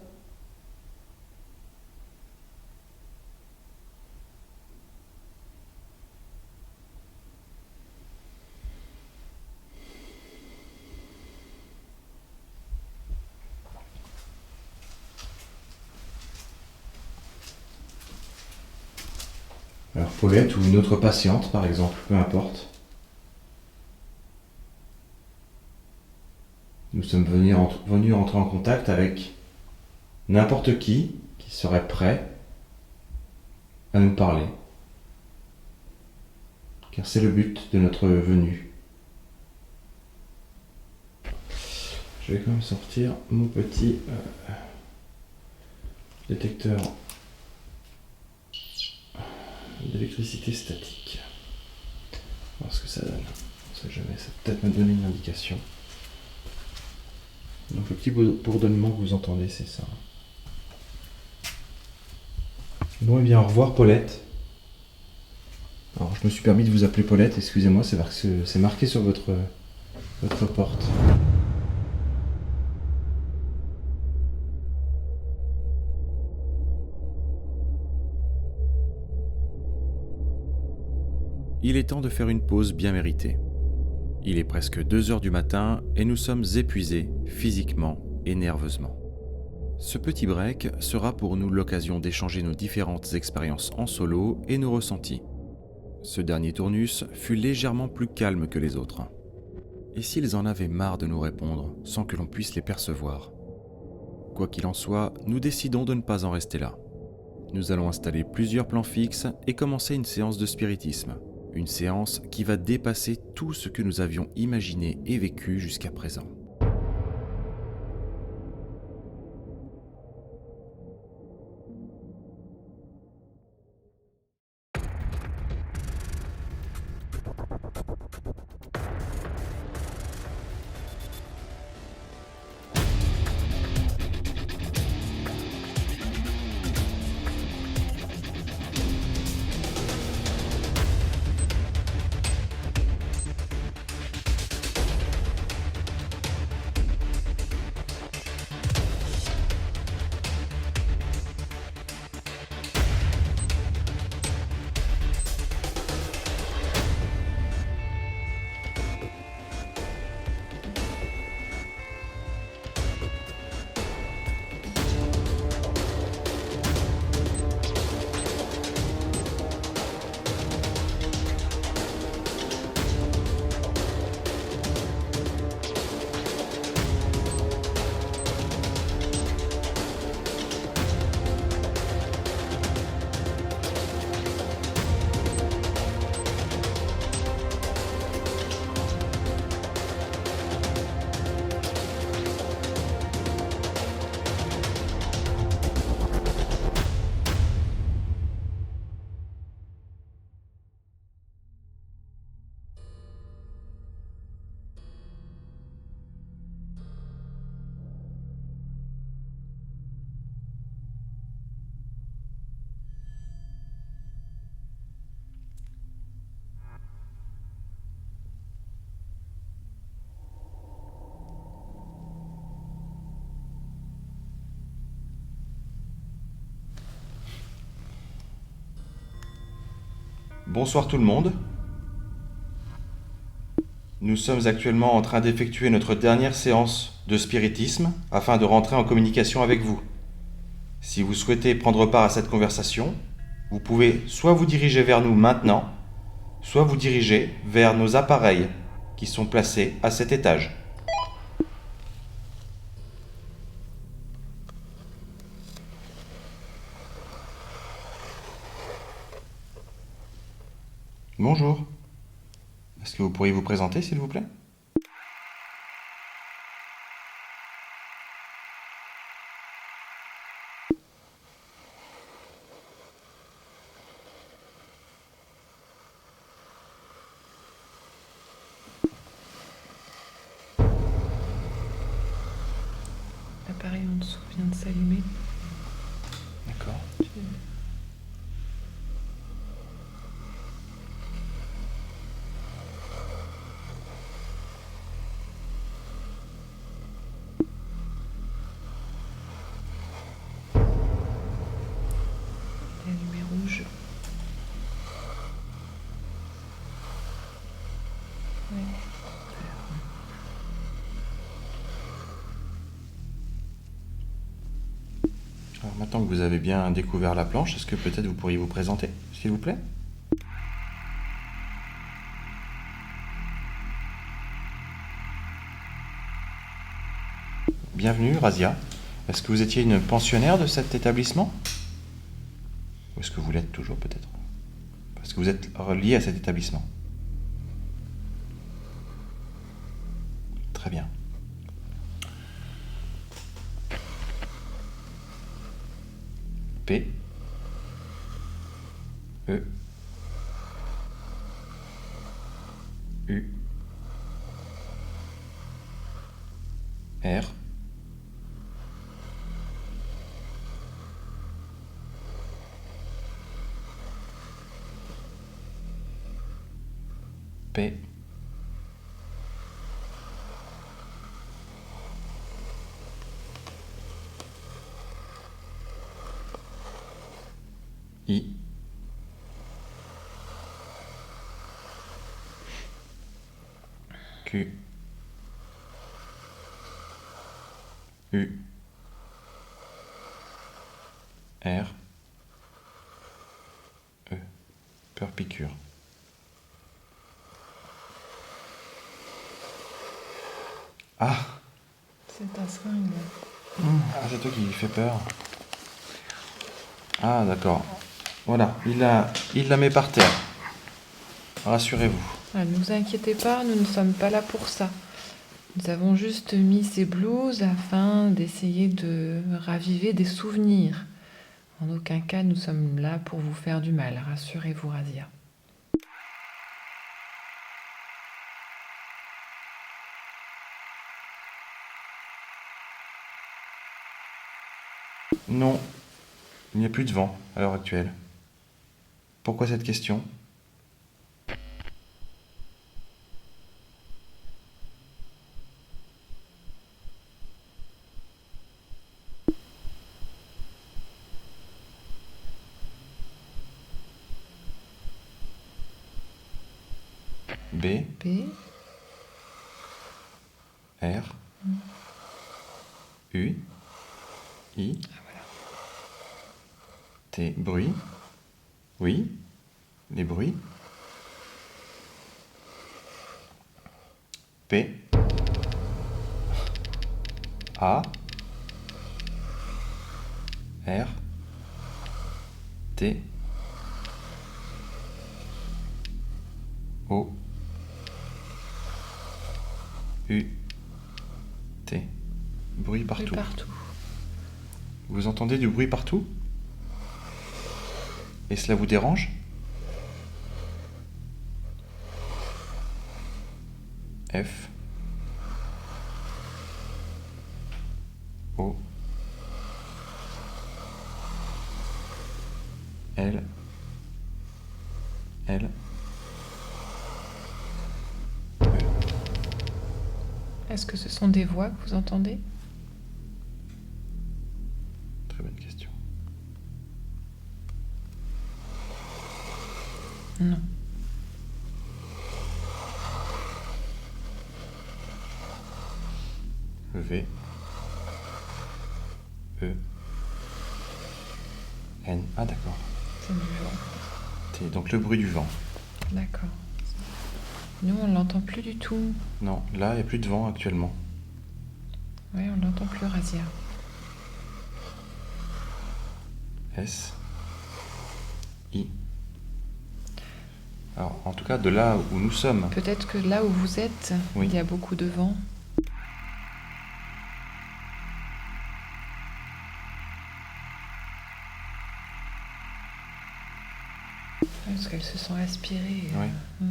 Alors Paulette ou une autre patiente, par exemple, peu importe. Nous sommes venus entrer en contact avec n'importe qui serait prêt à nous parler. Car c'est le but de notre venue. Je vais quand même sortir mon petit détecteur d'électricité statique. Voir ce que ça donne. On sait jamais, ça peut peut-être me donner une indication. Donc le petit bourdonnement que vous entendez, c'est ça. Bon, et bien au revoir Paulette. Alors je me suis permis de vous appeler Paulette, excusez-moi, c'est parce que c'est marqué sur votre porte. Il est temps de faire une pause bien méritée. Il est presque 2 heures du matin et nous sommes épuisés physiquement et nerveusement. Ce petit break sera pour nous l'occasion d'échanger nos différentes expériences en solo et nos ressentis. Ce dernier tournus fut légèrement plus calme que les autres. Et s'ils en avaient marre de nous répondre sans que l'on puisse les percevoir ? Quoi qu'il en soit, nous décidons de ne pas en rester là. Nous allons installer plusieurs plans fixes et commencer une séance de spiritisme. Une séance qui va dépasser tout ce que nous avions imaginé et vécu jusqu'à présent. Bonsoir tout le monde. Nous sommes actuellement en train d'effectuer notre dernière séance de spiritisme afin de rentrer en communication avec vous. Si vous souhaitez prendre part à cette conversation, vous pouvez soit vous diriger vers nous maintenant, soit vous dirigez vers nos appareils qui sont placés à cet étage. Bonjour. Est-ce que vous pourriez vous présenter, s'il vous plaît? L'appareil en dessous vient de s'allumer. D'accord. Il est allumé rouge. Ouais. Alors maintenant que vous avez bien découvert la planche, est-ce que peut-être vous pourriez vous présenter, s'il vous plaît? Bienvenue, Razia. Est-ce que vous étiez une pensionnaire de cet établissement? Ou est-ce que vous l'êtes toujours, peut-être? Parce que vous êtes lié à cet établissement. Très bien. P. E. U. R. P. I. Q. U. R. E. Peur piqûre. Ah! C'est ta seringue. Ah, c'est toi qui lui fait peur. Ah, d'accord. Voilà, il la met par terre. Rassurez-vous. Ah, ne vous inquiétez pas, nous ne sommes pas là pour ça. Nous avons juste mis ces blouses afin d'essayer de raviver des souvenirs. En aucun cas, nous sommes là pour vous faire du mal. Rassurez-vous, Razia. Non, il n'y a plus de vent à l'heure actuelle. Pourquoi cette question? B, P, R, U, I, T, bruit. Oui, les bruits. P, A, R, T, O, U, T. Bruit partout. partout. Vous entendez du bruit partout? Et cela vous dérange? F, O, L, L, Est-ce que ce sont des voix que vous entendez? Très bonne question. Non. V, E, N. Ah d'accord. C'est du vent. T. Donc le bruit du vent. D'accord. Nous, on l'entend plus du tout. Non, là, il n'y a plus de vent actuellement. Ouais, on l'entend plus, Razia. S. I. Alors, en tout cas, de là où nous sommes. Peut-être que là où vous êtes, Oui. il y a beaucoup de vent. Parce qu'elles se sont aspirées. Oui.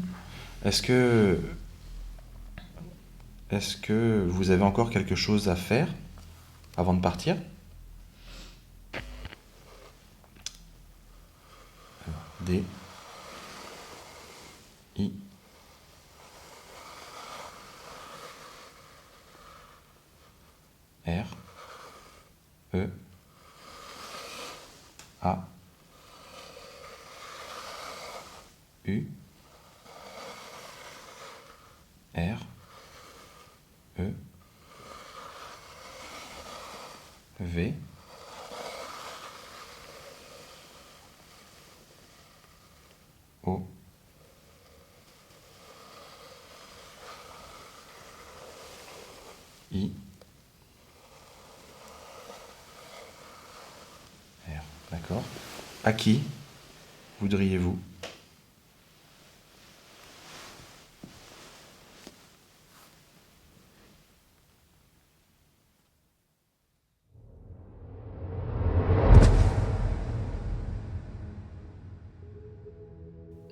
Est-ce que vous avez encore quelque chose à faire avant de partir? Alors, D. I. R. E. A. U. R. E. V. O. I. R. D'accord. À qui voudriez-vous?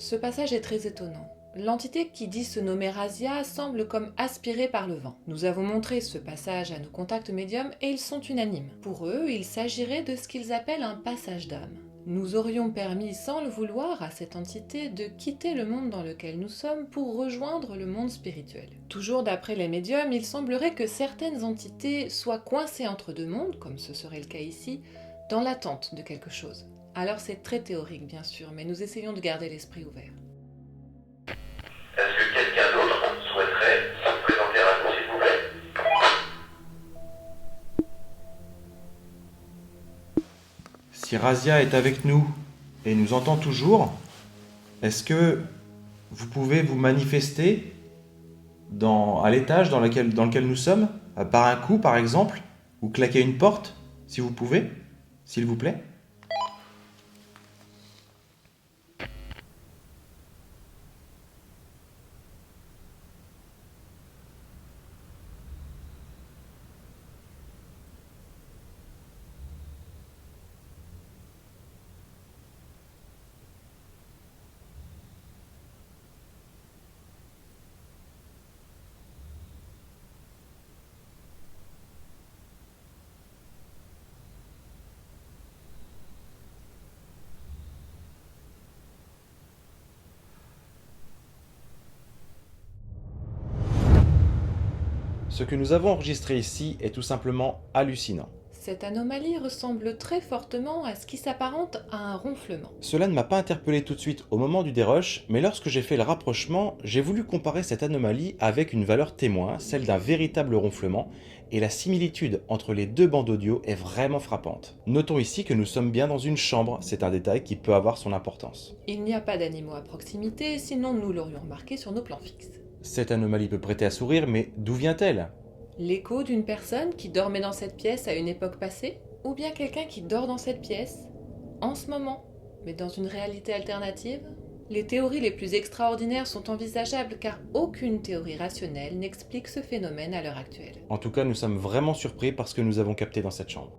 Ce passage est très étonnant. L'entité qui dit se nommer Razia semble comme aspirée par le vent. Nous avons montré ce passage à nos contacts médiums et ils sont unanimes. Pour eux, il s'agirait de ce qu'ils appellent un passage d'âme. Nous aurions permis, sans le vouloir, à cette entité de quitter le monde dans lequel nous sommes pour rejoindre le monde spirituel. Toujours d'après les médiums, il semblerait que certaines entités soient coincées entre deux mondes, comme ce serait le cas ici, dans l'attente de quelque chose. Alors c'est très théorique bien sûr, mais nous essayons de garder l'esprit ouvert. Est-ce que quelqu'un d'autre souhaiterait se présenter à nous, s'il vous plaît? Si Razia est avec nous et nous entend toujours, est-ce que vous pouvez vous manifester à l'étage dans lequel nous sommes, par un coup par exemple, ou claquer une porte, si vous pouvez, s'il vous plaît? Ce que nous avons enregistré ici est tout simplement hallucinant. Cette anomalie ressemble très fortement à ce qui s'apparente à un ronflement. Cela ne m'a pas interpellé tout de suite au moment du dérush, mais lorsque j'ai fait le rapprochement, j'ai voulu comparer cette anomalie avec une valeur témoin, celle d'un véritable ronflement, et la similitude entre les deux bandes audio est vraiment frappante. Notons ici que nous sommes bien dans une chambre, c'est un détail qui peut avoir son importance. Il n'y a pas d'animaux à proximité, sinon nous l'aurions remarqué sur nos plans fixes. Cette anomalie peut prêter à sourire, mais d'où vient-elle? L'écho d'une personne qui dormait dans cette pièce à une époque passée? Ou bien quelqu'un qui dort dans cette pièce, en ce moment, mais dans une réalité alternative? Les théories les plus extraordinaires sont envisageables car aucune théorie rationnelle n'explique ce phénomène à l'heure actuelle. En tout cas, nous sommes vraiment surpris par ce que nous avons capté dans cette chambre.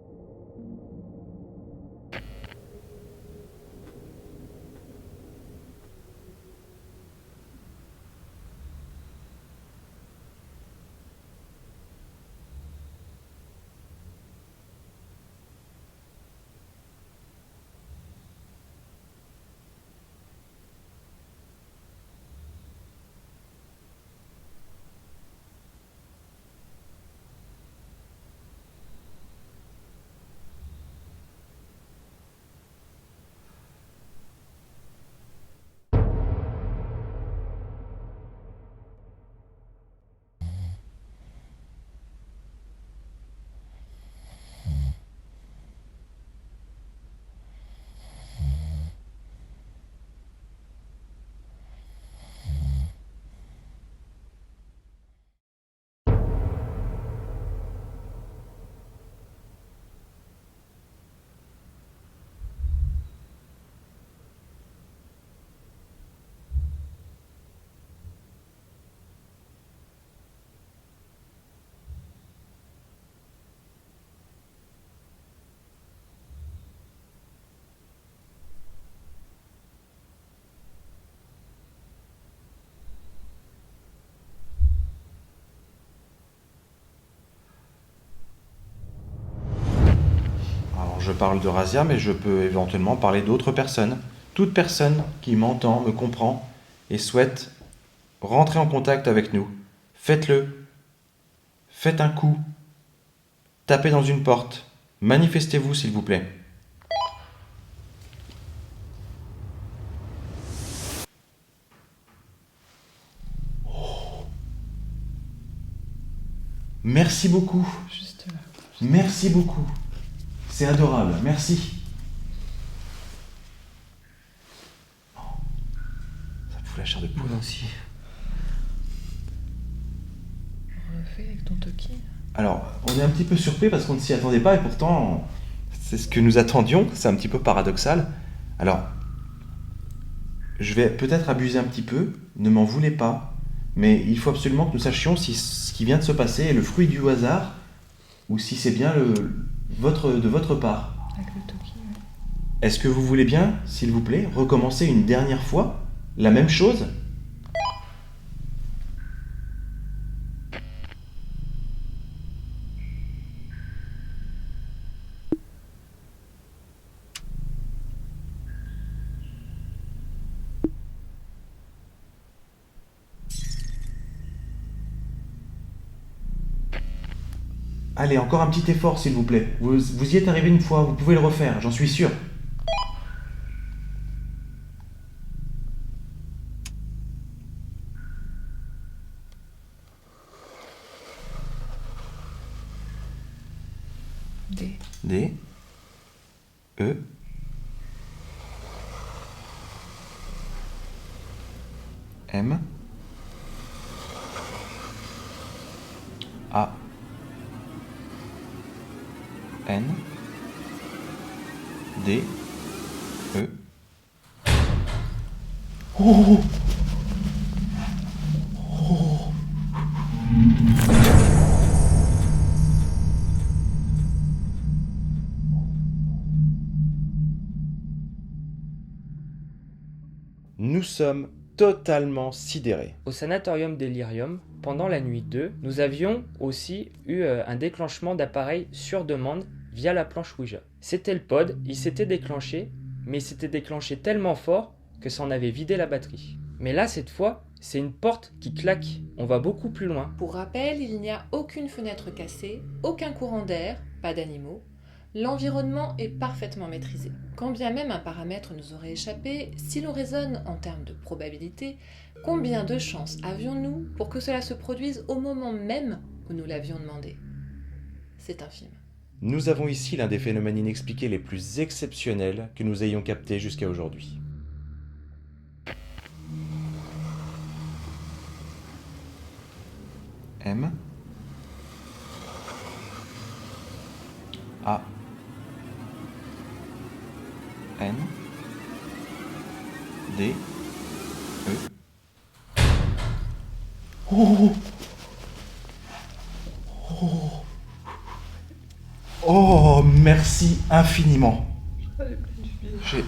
je parle de Razia, mais je peux éventuellement parler d'autres personnes. Toute personne qui m'entend, me comprend et souhaite rentrer en contact avec nous, faites-le. Faites un coup. Tapez dans une porte. Manifestez-vous, s'il vous plaît. Merci beaucoup. Juste là. Merci beaucoup. C'est adorable. Merci. Oh, ça me fout la chair de poule. Moi aussi. On refait avec ton toki. Alors, on est un petit peu surpris parce qu'on ne s'y attendait pas et pourtant, c'est ce que nous attendions. C'est un petit peu paradoxal. Alors, je vais peut-être abuser un petit peu. Ne m'en voulez pas. Mais il faut absolument que nous sachions si ce qui vient de se passer est le fruit du hasard ou si c'est bien de votre part. Avec le toki, ouais. Est-ce que vous voulez bien, s'il vous plaît, recommencer une dernière fois la même chose ? Allez, encore un petit effort, s'il vous plaît. Vous y êtes arrivé une fois, vous pouvez le refaire, j'en suis sûr. D. D. E. M. A. N. D. E. Oh! Oh! Nous sommes totalement sidérés. Au sanatorium Delirium, pendant la nuit 2, nous avions aussi eu un déclenchement d'appareil sur demande via la planche Ouija. C'était le pod, il s'était déclenché, mais il s'était déclenché tellement fort que ça en avait vidé la batterie. Mais là, cette fois, c'est une porte qui claque. On va beaucoup plus loin. Pour rappel, il n'y a aucune fenêtre cassée, aucun courant d'air, pas d'animaux. L'environnement est parfaitement maîtrisé. Quand bien même un paramètre nous aurait échappé, si l'on raisonne en termes de probabilité, combien de chances avions-nous pour que cela se produise au moment même où nous l'avions demandé ? C'est infime. Nous avons ici l'un des phénomènes inexpliqués les plus exceptionnels que nous ayons captés jusqu'à aujourd'hui. M. A. N. D. E. Oh! Oh! Oh, merci infiniment.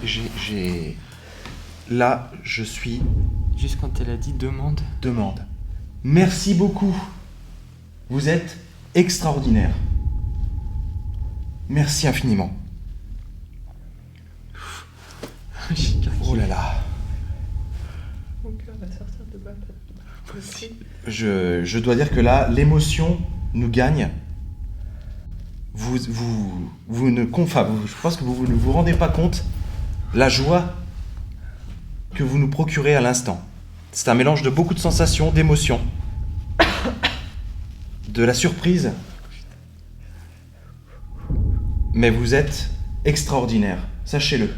J'ai... Là, je suis... Juste quand elle a dit demande. Demande. Merci beaucoup. Vous êtes extraordinaire. Merci infiniment. Oh là là. Mon cœur va sortir de ma tête. Je dois dire que là, l'émotion nous gagne. Vous ne... Enfin, je pense que vous ne vous rendez pas compte la joie que vous nous procurez à l'instant. C'est un mélange de beaucoup de sensations, d'émotions, de la surprise. Mais vous êtes extraordinaire, sachez-le.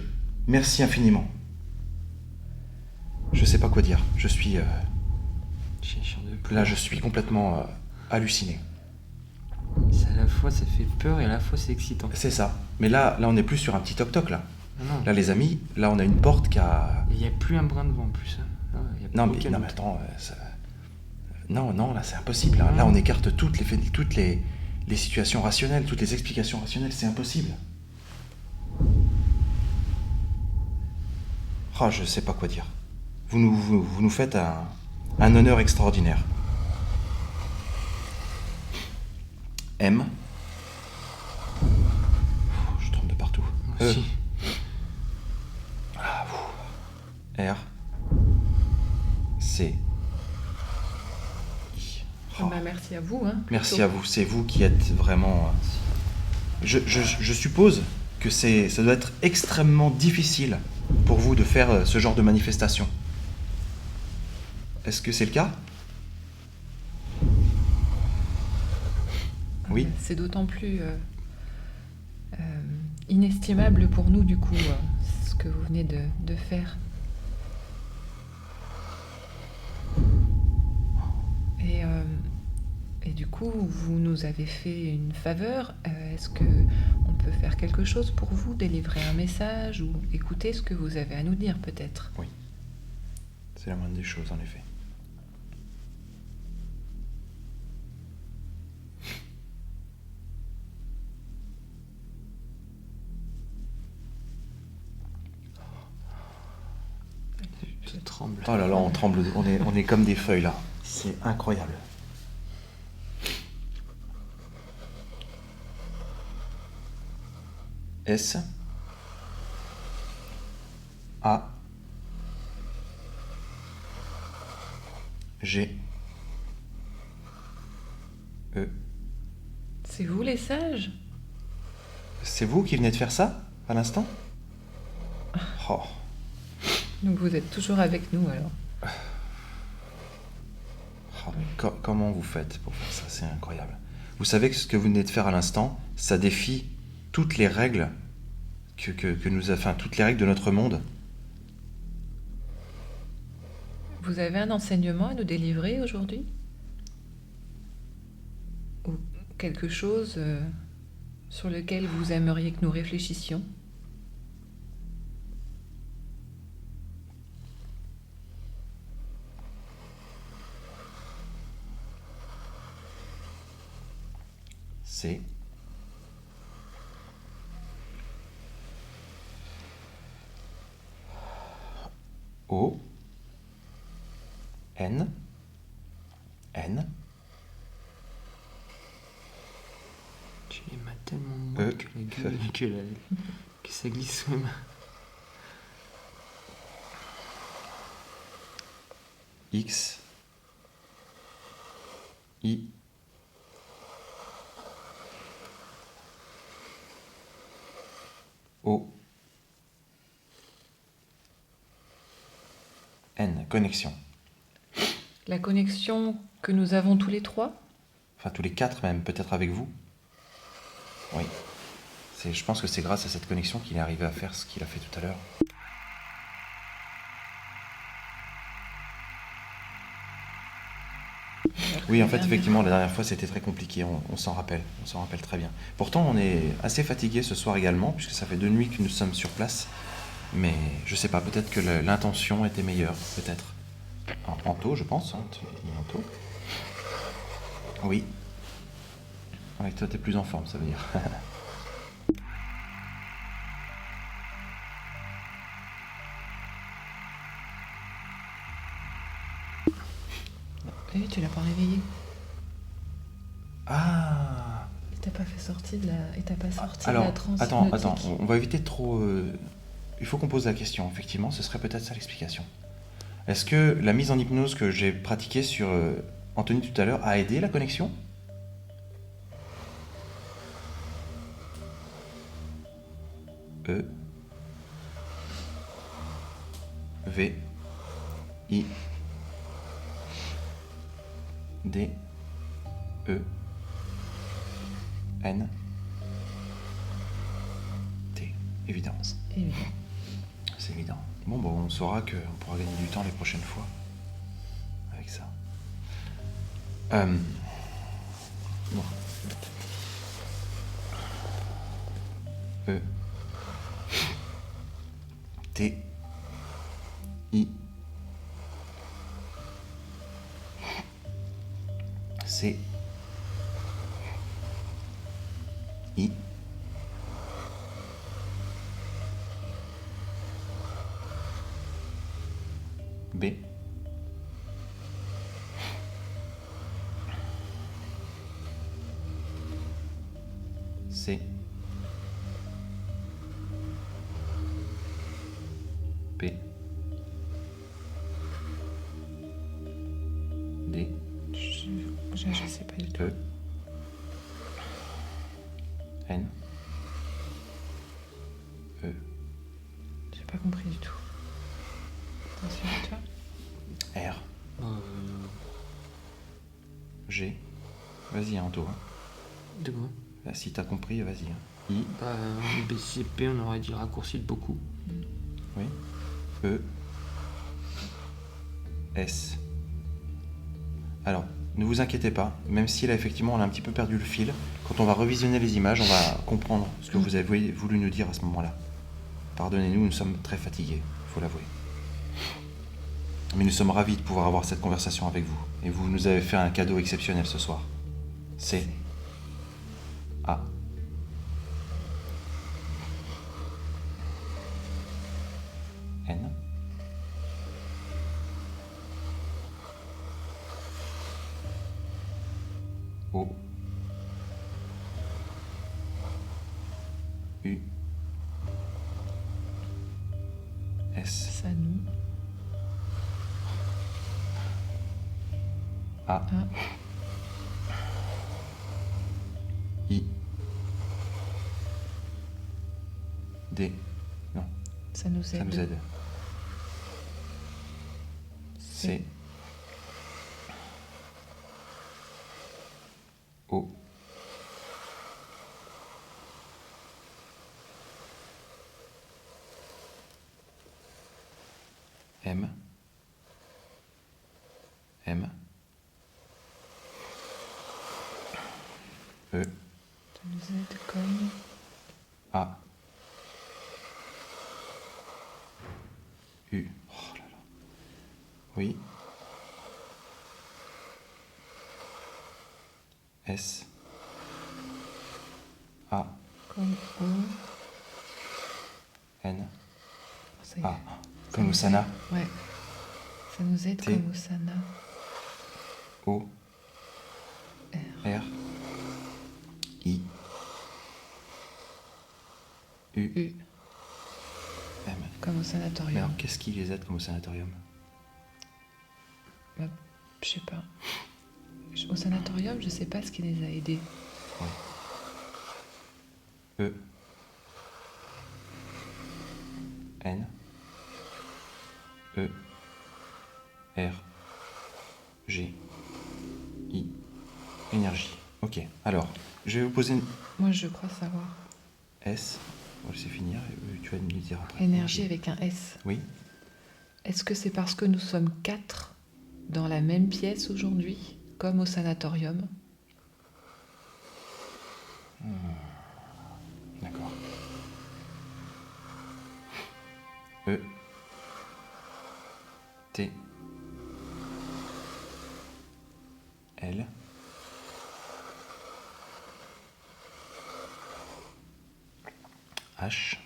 Merci infiniment. Je sais pas quoi dire. Je suis... Là, je suis complètement halluciné. À la fois ça fait peur et à la fois c'est excitant. C'est ça. Mais là, on n'est plus sur un petit toc-toc, là. Non. Là, les amis, là, on a une porte qui a... Il n'y a plus un brin de vent en plus. Non, mais attends, non, là, c'est impossible. Là, là on écarte toutes les situations rationnelles, toutes les explications rationnelles, c'est impossible. Oh, je sais pas quoi dire. Vous nous faites un honneur extraordinaire. M. Je tremble de partout. E. R. C. I. Oh. Bah, merci à vous. Hein, Merci plutôt. à vous, c'est vous qui êtes vraiment... Je suppose que ça doit être extrêmement difficile pour vous de faire ce genre de manifestation. Est-ce que c'est le cas? Oui. C'est d'autant plus inestimable pour nous, du coup, ce que vous venez de faire. Et du coup, vous nous avez fait une faveur. Est-ce que on peut faire quelque chose pour vous, délivrer un message ou écouter ce que vous avez à nous dire, peut-être? Oui. C'est la moindre des choses, en effet. Je tremble. Oh là là, on tremble, on est comme des feuilles là. C'est incroyable. S A G E. C'est vous, les sages? C'est vous qui venez de faire ça, à l'instant? Oh. Donc vous êtes toujours avec nous, alors. Oh, mais comment vous faites pour faire ça? C'est incroyable. Vous savez que ce que vous venez de faire à l'instant, ça défie toutes les règles que nous a, enfin, toutes les règles de notre monde. Vous avez un enseignement à nous délivrer aujourd'hui? Ou quelque chose sur lequel vous aimeriez que nous réfléchissions? C'est O N N Tu les m'as tellement molle que la gueule, que ça glisse même. X I O N, connexion. La connexion que nous avons tous les trois? Enfin, tous les quatre même, peut-être avec vous. Oui. Je pense que c'est grâce à cette connexion qu'il est arrivé à faire ce qu'il a fait tout à l'heure. Oui, en fait, effectivement, la dernière fois, c'était très compliqué, on s'en rappelle très bien. Pourtant, on est assez fatigué ce soir également, puisque ça fait 2 nuits que nous sommes sur place. Mais je sais pas, peut-être que l'intention était meilleure, peut-être. Anto, je pense, hein, tu dis Anto. Oui. Avec toi, t'es plus en forme, ça veut dire. Eh, tu l'as pas réveillé. Ah. Il t'a pas fait sortir de la... Il t'a pas sorti de Alors, la transe attends, hypnotique. on va éviter de trop... Il faut qu'on pose la question, effectivement, ce serait peut-être ça l'explication. Est-ce que la mise en hypnose que j'ai pratiquée sur Anthony tout à l'heure a aidé la connexion? E V I D E N T. Évident. Évident. C'est évident. Bon, on saura qu'on pourra gagner du temps les prochaines fois avec ça. Bon. E T I C I B C Je sais pas du tout. E. N. E. J'ai pas compris du tout. Attention à toi. R. G. Vas-y, Anto. De quoi? Là, si t'as compris, vas-y. I. Bah, en BCP, on aurait dit raccourci de beaucoup. Oui. E. S. Alors, ne vous inquiétez pas, même si là, effectivement, on a un petit peu perdu le fil, quand on va revisionner les images, on va comprendre ce que vous avez voulu nous dire à ce moment-là. Pardonnez-nous, nous sommes très fatigués, il faut l'avouer. Mais nous sommes ravis de pouvoir avoir cette conversation avec vous. Et vous nous avez fait un cadeau exceptionnel ce soir. C. A. N. O. U. S. Ça nous. A. I. D. Non, Ça nous ça aide. nous aide. C. O. M. M. E. Ça nous aide comme. A. U. Oh là là. Oui. S. A. Comme O. N. Ça y est. A. Comme Osana. Ouais. Ça nous aide T. comme Osana. O. R. I. U. U. M. Comme au Mais sanatorium. alors, qu'est-ce qui les aide comme au sanatorium? Bah, je sais pas. Au sanatorium, je sais pas ce qui les a aidés. E. N. E. R. G. I. Énergie. Ok, alors, je vais vous poser une... Moi, je crois savoir. S. On va laisser finir, et tu vas me le dire après. Énergie avec un S. Oui. Est-ce que c'est parce que nous sommes 4 dans la même pièce aujourd'hui, comme au sanatorium? D'accord. E. T. L. H.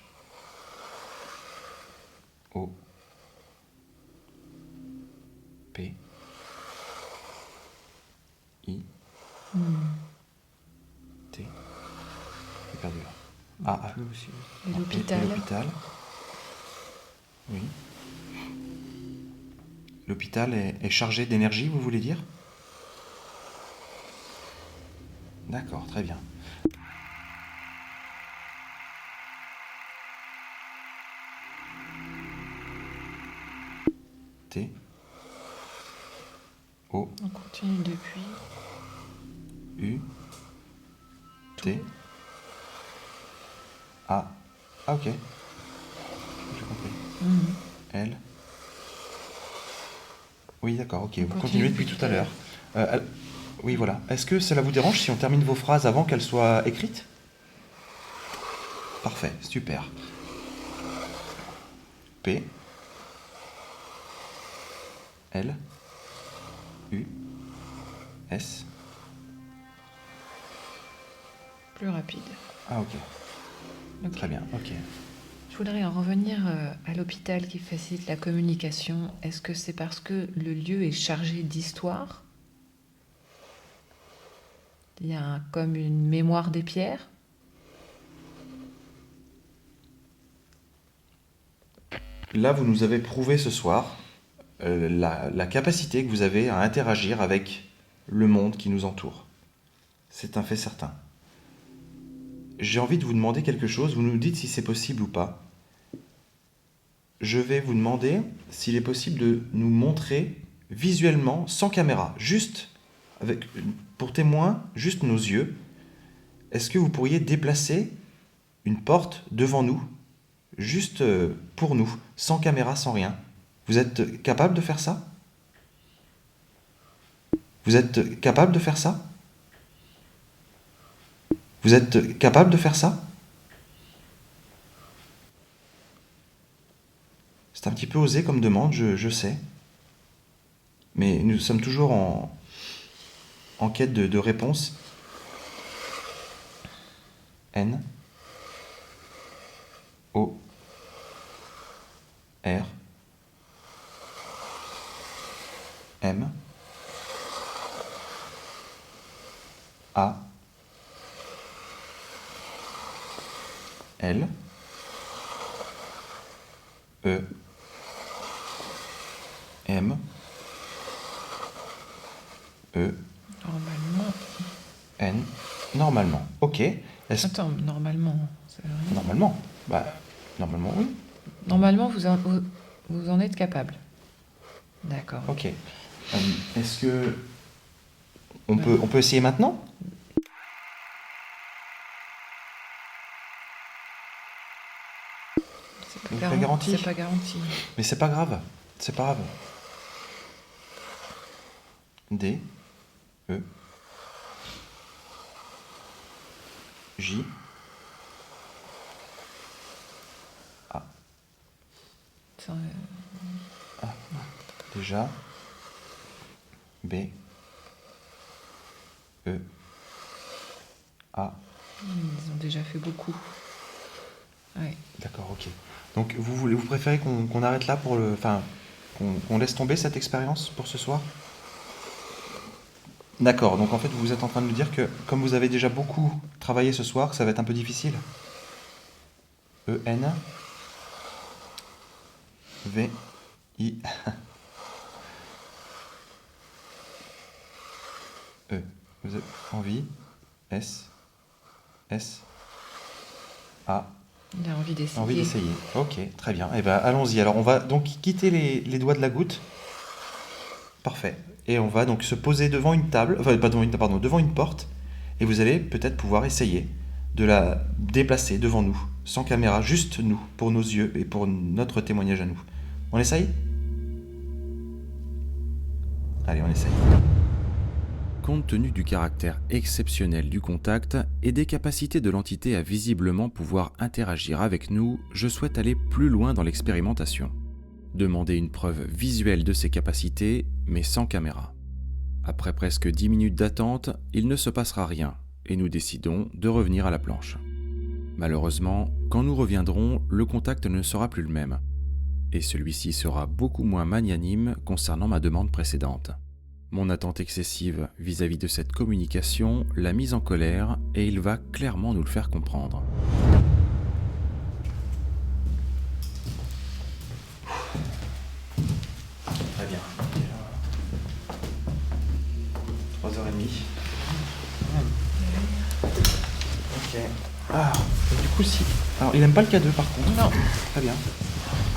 O. P. I. T. J'ai perdu là. A. Et l'hôpital? L'hôpital. Oui. L'hôpital est chargé d'énergie, vous voulez dire? D'accord, très bien. T. O. On continue depuis. U. T. A. Ah, ok. J'ai compris. L. Oui, d'accord, ok. Vous continue continuez depuis tout à l'heure. Oui, voilà. Est-ce que cela vous dérange si on termine vos phrases avant qu'elles soient écrites? Parfait, super. P. L. U. S. Plus rapide. Ah, ok. Ok. Très bien, ok. Je voudrais en revenir à l'hôpital qui facilite la communication. Est-ce que c'est parce que le lieu est chargé d'histoire? Il y a comme une mémoire des pierres? Là, vous nous avez prouvé ce soir la capacité que vous avez à interagir avec le monde qui nous entoure. C'est un fait certain. J'ai envie de vous demander quelque chose, vous nous dites si c'est possible ou pas. Je vais vous demander s'il est possible de nous montrer visuellement, sans caméra, juste avec, pour témoin, juste nos yeux. Est-ce que vous pourriez déplacer une porte devant nous, juste pour nous, sans caméra, sans rien? Vous êtes capable de faire ça? Vous êtes capable de faire ça? Vous êtes capable de faire ça? C'est un petit peu osé comme demande, je sais. Mais nous sommes toujours en quête de réponse. N O R M A L E M E Normalement. N. Normalement. Ok. Attends, normalement. ça veut rien. Normalement. Bah, normalement, oui. Normalement, vous en êtes capable. D'accord. Ok. Est-ce que on peut essayer maintenant? C'est pas garanti. C'est pas garanti. Mais c'est pas grave. C'est pas grave. D E J A. Ça, Ah, déjà. B E A. ils ont déjà fait beaucoup. Ouais. D'accord, ok. Donc vous préférez qu'on arrête là pour le. Enfin, qu'on laisse tomber cette expérience pour ce soir? D'accord, donc en fait vous êtes en train de nous dire que comme vous avez déjà beaucoup travaillé ce soir, ça va être un peu difficile. E N V I E. Vous avez envie S S A. Il a envie d'essayer. Envie d'essayer. Ok, très bien. Eh ben, allons-y. Alors, on va donc quitter les doigts de la goutte. Parfait. Et on va donc se poser devant une table, enfin, pas devant une, pardon, devant une porte. Et vous allez peut-être pouvoir essayer de la déplacer devant nous, sans caméra, juste nous, pour nos yeux et pour notre témoignage à nous. On essaye? Allez, on essaye. Compte tenu du caractère exceptionnel du contact et des capacités de l'entité à visiblement pouvoir interagir avec nous, je souhaite aller plus loin dans l'expérimentation. Demander une preuve visuelle de ses capacités, mais sans caméra. Après presque 10 minutes d'attente, il ne se passera rien, et nous décidons de revenir à la planche. Malheureusement, quand nous reviendrons, le contact ne sera plus le même, et celui-ci sera beaucoup moins magnanime concernant ma demande précédente. Mon attente excessive vis-à-vis de cette communication l'a mise en colère et il va clairement nous le faire comprendre. Très bien. 3h30. Ok. Ah, et du coup, si. Alors, il aime pas le K2 par contre. Non. Très bien.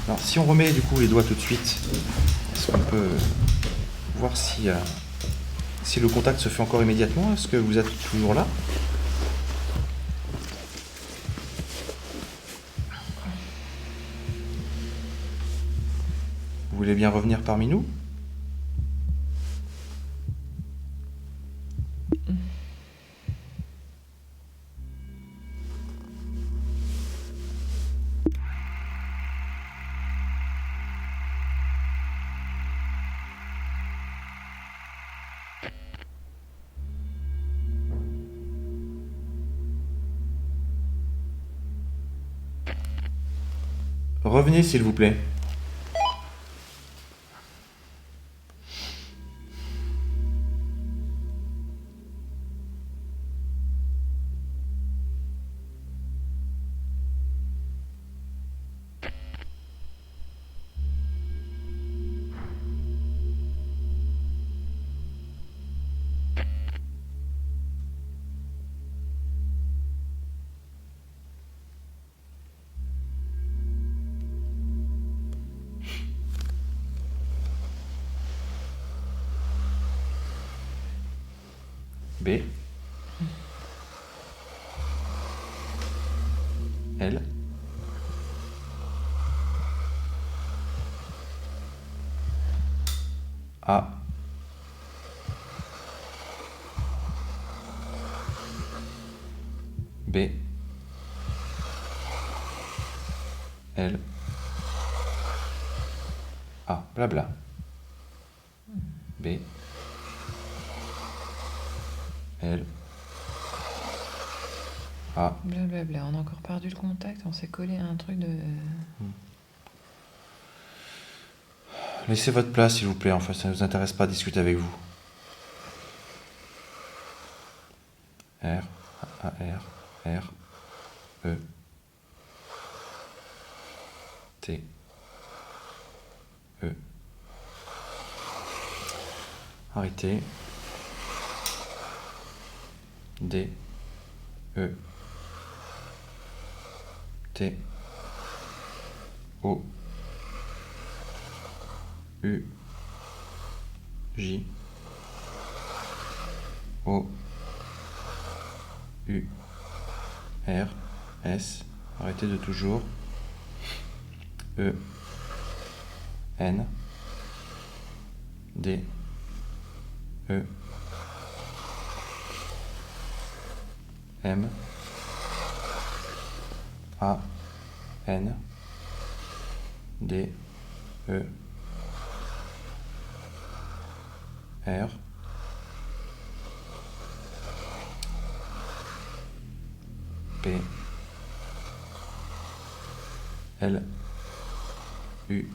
Alors, si on remet du coup les doigts tout de suite, est-ce qu'on peut voir si le contact se fait encore immédiatement? Est-ce que vous êtes toujours là? Vous voulez bien revenir parmi nous? Revenez s'il vous plaît. B, L, A, B, L, A, blabla. B, L, A. Blablabla, on a encore perdu le contact, on s'est collé à un truc de... Laissez votre place, s'il vous plaît, enfin, ça ne nous intéresse pas de discuter avec vous. R, A, R, R, E, T, E. Arrêtez. D, E, T, O, U, J, O, U, R, S, arrêtez de toujours, E, N, D, E, M, A, N, D, E, R, P, L, U,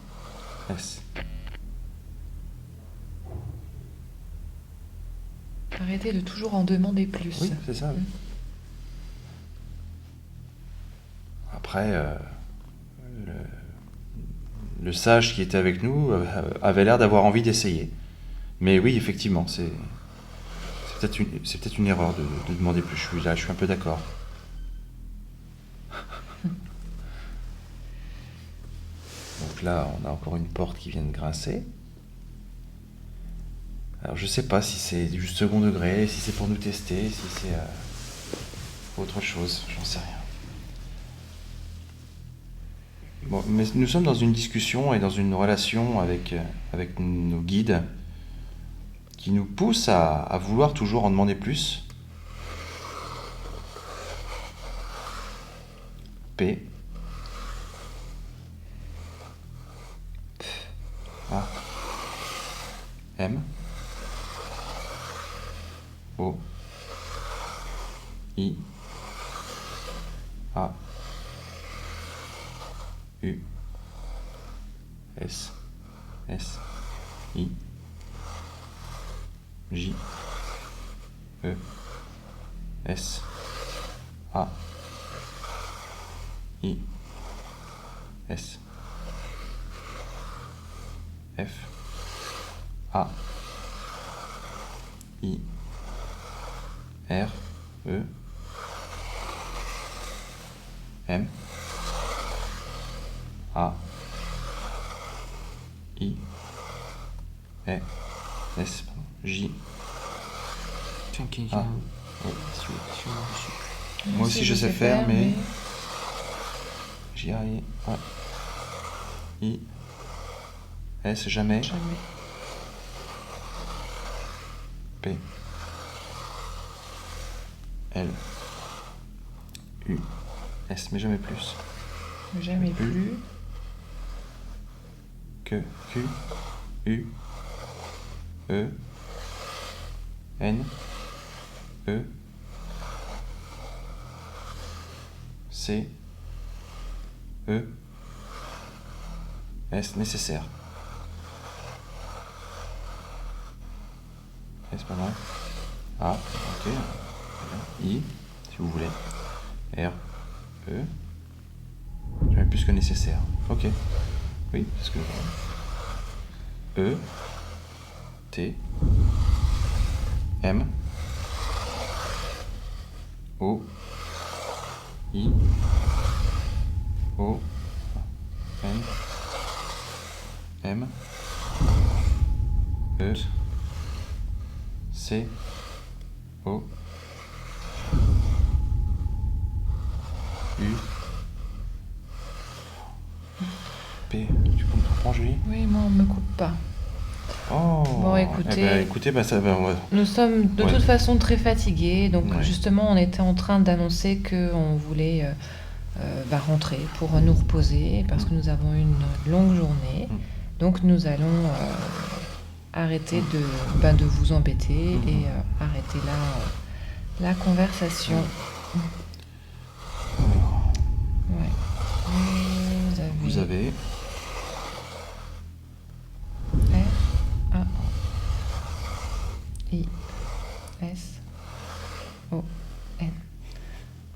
S. Arrêtez de toujours en demander plus. Oui, c'est ça. Oui. Après, le sage qui était avec nous avait l'air d'avoir envie d'essayer. Mais oui, effectivement, c'est peut-être une erreur de demander plus. Je suis un peu d'accord. Donc là, on a encore une porte qui vient de grincer. Alors je sais pas si c'est du second degré, si c'est pour nous tester, si c'est autre chose, j'en sais rien. Bon, mais nous sommes dans une discussion et dans une relation avec nos guides qui nous poussent à vouloir toujours en demander plus. P, A, M, O, I, A, U, S, S, I, J, E, S, A, I, S, F, A, I, R, E, M, A, I, E, S, J, A. Moi aussi je sais faire, mais J, A, I, S, jamais. P, L, U, S, mais jamais plus. Jamais plus. Que, Q, U, E, N, E, C, E, S, nécessaire. S, pas mal. A, ok. I, si vous voulez. R, E, jamais plus que nécessaire. Ok. Oui, c'est ce que je veux. E, T, M, O, I, O, N, M, E, C, O. U. P. Tu comprends, Julie? Oui, moi, on me coupe pas. Oh. Bon, écoutez, on va... Nous sommes de Ouais. toute façon très fatigués, donc Ouais. justement, on était en train d'annoncer qu'on voulait rentrer pour nous reposer, parce que nous avons eu une longue journée. Donc, nous allons arrêter de vous embêter et arrêter là la conversation. Ouais. Vous avez... R, A, I, S, O, N.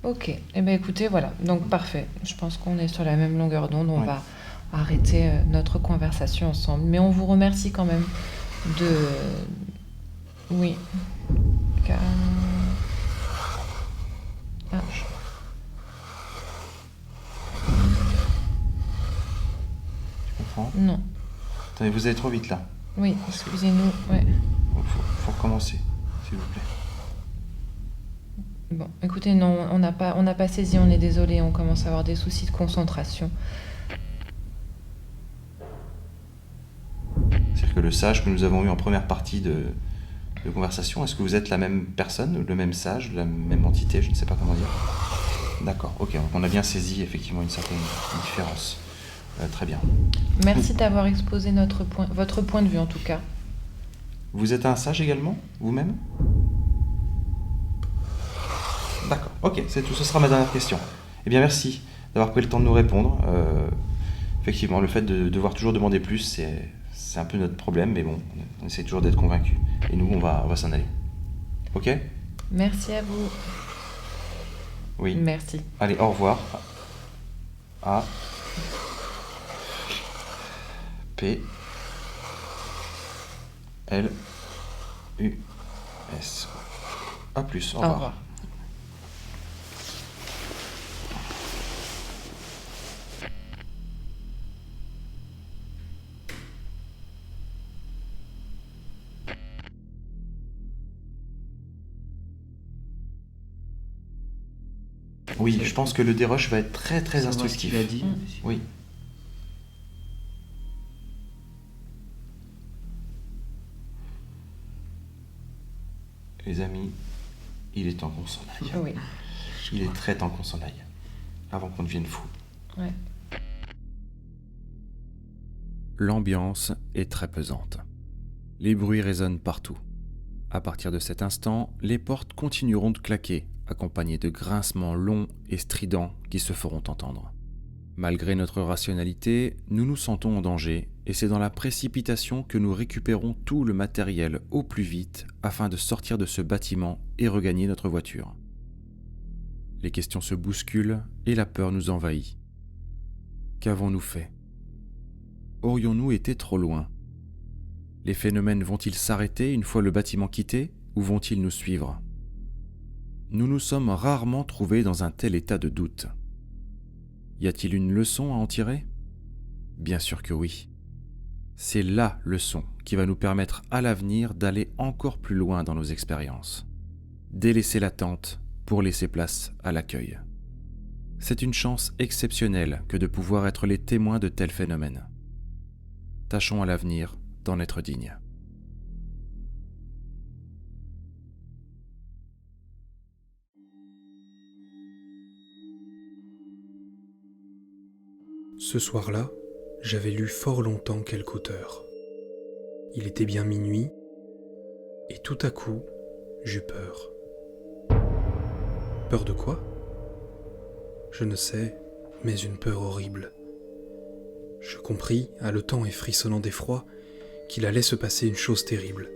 Ok. Eh bien, écoutez, voilà. Donc, parfait. Je pense qu'on est sur la même longueur d'onde. On Ouais. va arrêter notre conversation ensemble. Mais on vous remercie quand même de... Oui. K... H. Tu comprends? Non. Attendez, vous allez trop vite là. Oui, excusez-nous. Ouais. Faut recommencer, s'il vous plaît. Bon, écoutez, non, on n'a pas saisi, on est désolé, on commence à avoir des soucis de concentration. C'est-à-dire que le sage que nous avons eu en première partie de conversation, est-ce que vous êtes la même personne, le même sage, la même entité, je ne sais pas comment dire. D'accord, ok, donc on a bien saisi effectivement une certaine différence. Très bien. Merci d'avoir exposé votre point de vue en tout cas. Vous êtes un sage également, vous-même? D'accord, ok, c'est tout, ce sera ma dernière question. Eh bien merci d'avoir pris le temps de nous répondre. Effectivement, le fait de devoir toujours demander plus, c'est un peu notre problème, mais bon, on essaie toujours d'être convaincus. Et nous, on va s'en aller. Ok? Merci à vous. Oui. Merci. Allez, au revoir. A. P. L. U. S. A plus, au revoir. Au revoir. Oui, je pense que le dérush va être très très C'est moi ce instructif. qu'il a dit. Oui. Les amis, il est temps qu'on s'en aille. Oui. Il est très temps qu'on s'en aille. Avant qu'on devienne fou. Ouais. L'ambiance est très pesante. Les bruits résonnent partout. À partir de cet instant, les portes continueront de claquer, accompagnées de grincements longs et stridents qui se feront entendre. Malgré notre rationalité, nous nous sentons en danger et c'est dans la précipitation que nous récupérons tout le matériel au plus vite afin de sortir de ce bâtiment et regagner notre voiture. Les questions se bousculent et la peur nous envahit. Qu'avons-nous fait ? Aurions-nous été trop loin ? Les phénomènes vont-ils s'arrêter une fois le bâtiment quitté ou vont-ils nous suivre ? Nous nous sommes rarement trouvés dans un tel état de doute. Y a-t-il une leçon à en tirer ? Bien sûr que oui. C'est la leçon qui va nous permettre à l'avenir d'aller encore plus loin dans nos expériences. Délaisser l'attente pour laisser place à l'accueil. C'est une chance exceptionnelle que de pouvoir être les témoins de tels phénomènes. Tâchons à l'avenir d'en être dignes. Ce soir-là, j'avais lu fort longtemps quelque auteur. Il était bien minuit, et tout à coup, j'eus peur. Peur de quoi ? Je ne sais, mais une peur horrible. Je compris, haletant et frissonnant d'effroi, qu'il allait se passer une chose terrible.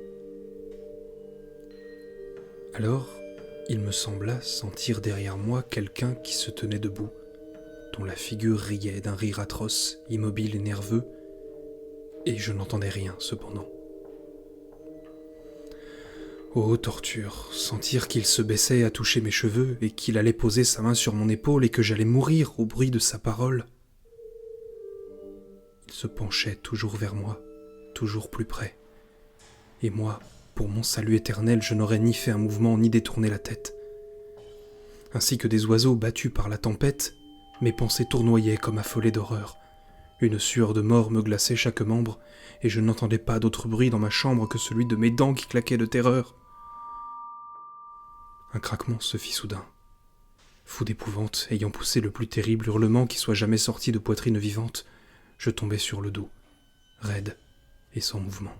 Alors, il me sembla sentir derrière moi quelqu'un qui se tenait debout, dont la figure riait d'un rire atroce, immobile et nerveux, et je n'entendais rien cependant. Oh, torture, sentir qu'il se baissait à toucher mes cheveux et qu'il allait poser sa main sur mon épaule et que j'allais mourir au bruit de sa parole. Il se penchait toujours vers moi, toujours plus près, et moi, Pour mon salut éternel, je n'aurais ni fait un mouvement ni détourné la tête. Ainsi que des oiseaux battus par la tempête, mes pensées tournoyaient comme affolées d'horreur. Une sueur de mort me glaçait chaque membre, et je n'entendais pas d'autre bruit dans ma chambre que celui de mes dents qui claquaient de terreur. Un craquement se fit soudain. Fou d'épouvante, ayant poussé le plus terrible hurlement qui soit jamais sorti de poitrine vivante, je tombai sur le dos, raide et sans mouvement.